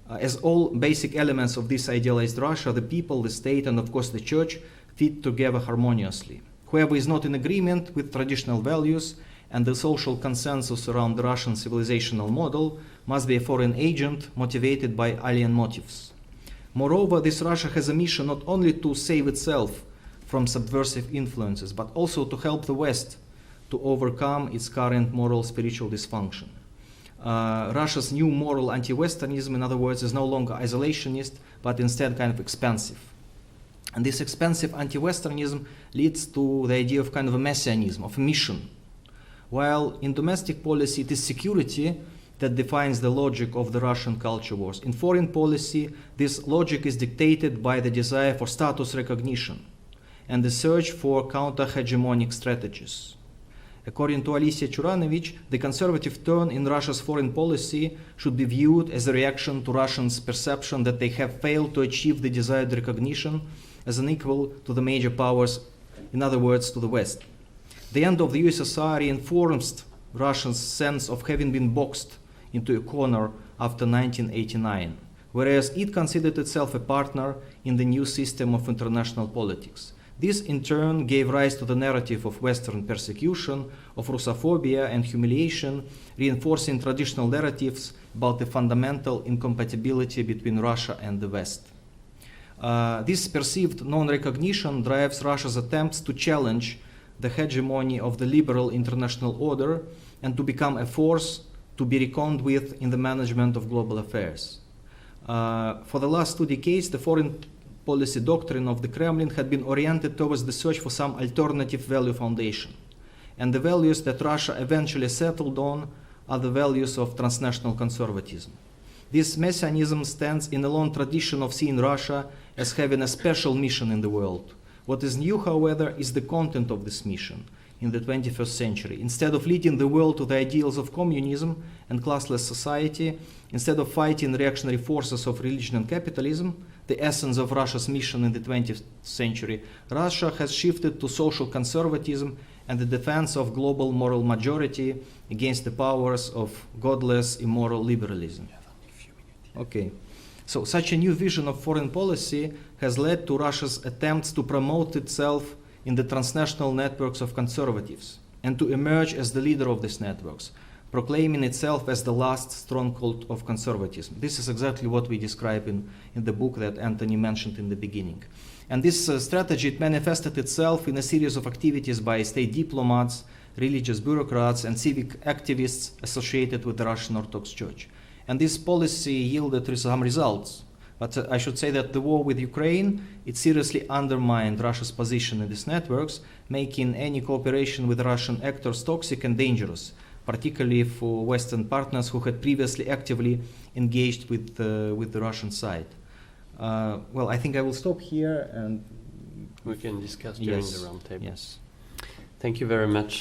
as all basic elements of this idealized Russia, the people, the state, and of course the church, fit together harmoniously. Whoever is not in agreement with traditional values and the social consensus around the Russian civilizational model must be a foreign agent motivated by alien motives. Moreover, this Russia has a mission not only to save itself from subversive influences, but also to help the West to overcome its current moral spiritual dysfunction. Russia's new moral anti-Westernism, in other words, is no longer isolationist, but instead kind of expansive. And this expansive anti-Westernism leads to the idea of kind of a messianism, of a mission. While in domestic policy it is security that defines the logic of the Russian culture wars. In foreign policy, this logic is dictated by the desire for status recognition and the search for counter-hegemonic strategies. According to Alicia Churanovich, the conservative turn in Russia's foreign policy should be viewed as a reaction to Russians' perception that they have failed to achieve the desired recognition as an equal to the major powers, in other words, to the West. The end of the USSR reinforced Russia's sense of having been boxed into a corner after 1989, whereas it considered itself a partner in the new system of international politics. This, in turn, gave rise to the narrative of Western persecution, of Russophobia and humiliation, reinforcing traditional narratives about the fundamental incompatibility between Russia and the West. This perceived non-recognition drives Russia's attempts to challenge the hegemony of the liberal international order and to become a force to be reckoned with in the management of global affairs. For the last 2 decades, the foreign policy doctrine of the Kremlin had been oriented towards the search for some alternative value foundation. And the values that Russia eventually settled on are the values of transnational conservatism. This messianism stands in a long tradition of seeing Russia as having a special mission in the world. What is new, however, is the content of this mission in the 21st century. Instead of leading the world to the ideals of communism and classless society, instead of fighting reactionary forces of religion and capitalism, the essence of Russia's mission in the 20th century, Russia has shifted to social conservatism and the defense of global moral majority against the powers of godless, immoral liberalism. Okay. So such a new vision of foreign policy has led to Russia's attempts to promote itself in the transnational networks of conservatives and to emerge as the leader of these networks, proclaiming itself as the last stronghold of conservatism. This is exactly what we describe in the book that Anthony mentioned in the beginning. And this strategy, it manifested itself in a series of activities by state diplomats, religious bureaucrats, and civic activists associated with the Russian Orthodox Church. And this policy yielded some results. But I should say that the war with Ukraine, it seriously undermined Russia's position in these networks, making any cooperation with Russian actors toxic and dangerous, particularly for Western partners who had previously actively engaged with the Russian side. Well, I think I will stop here and we can discuss during the roundtable. Yes. Thank you very much.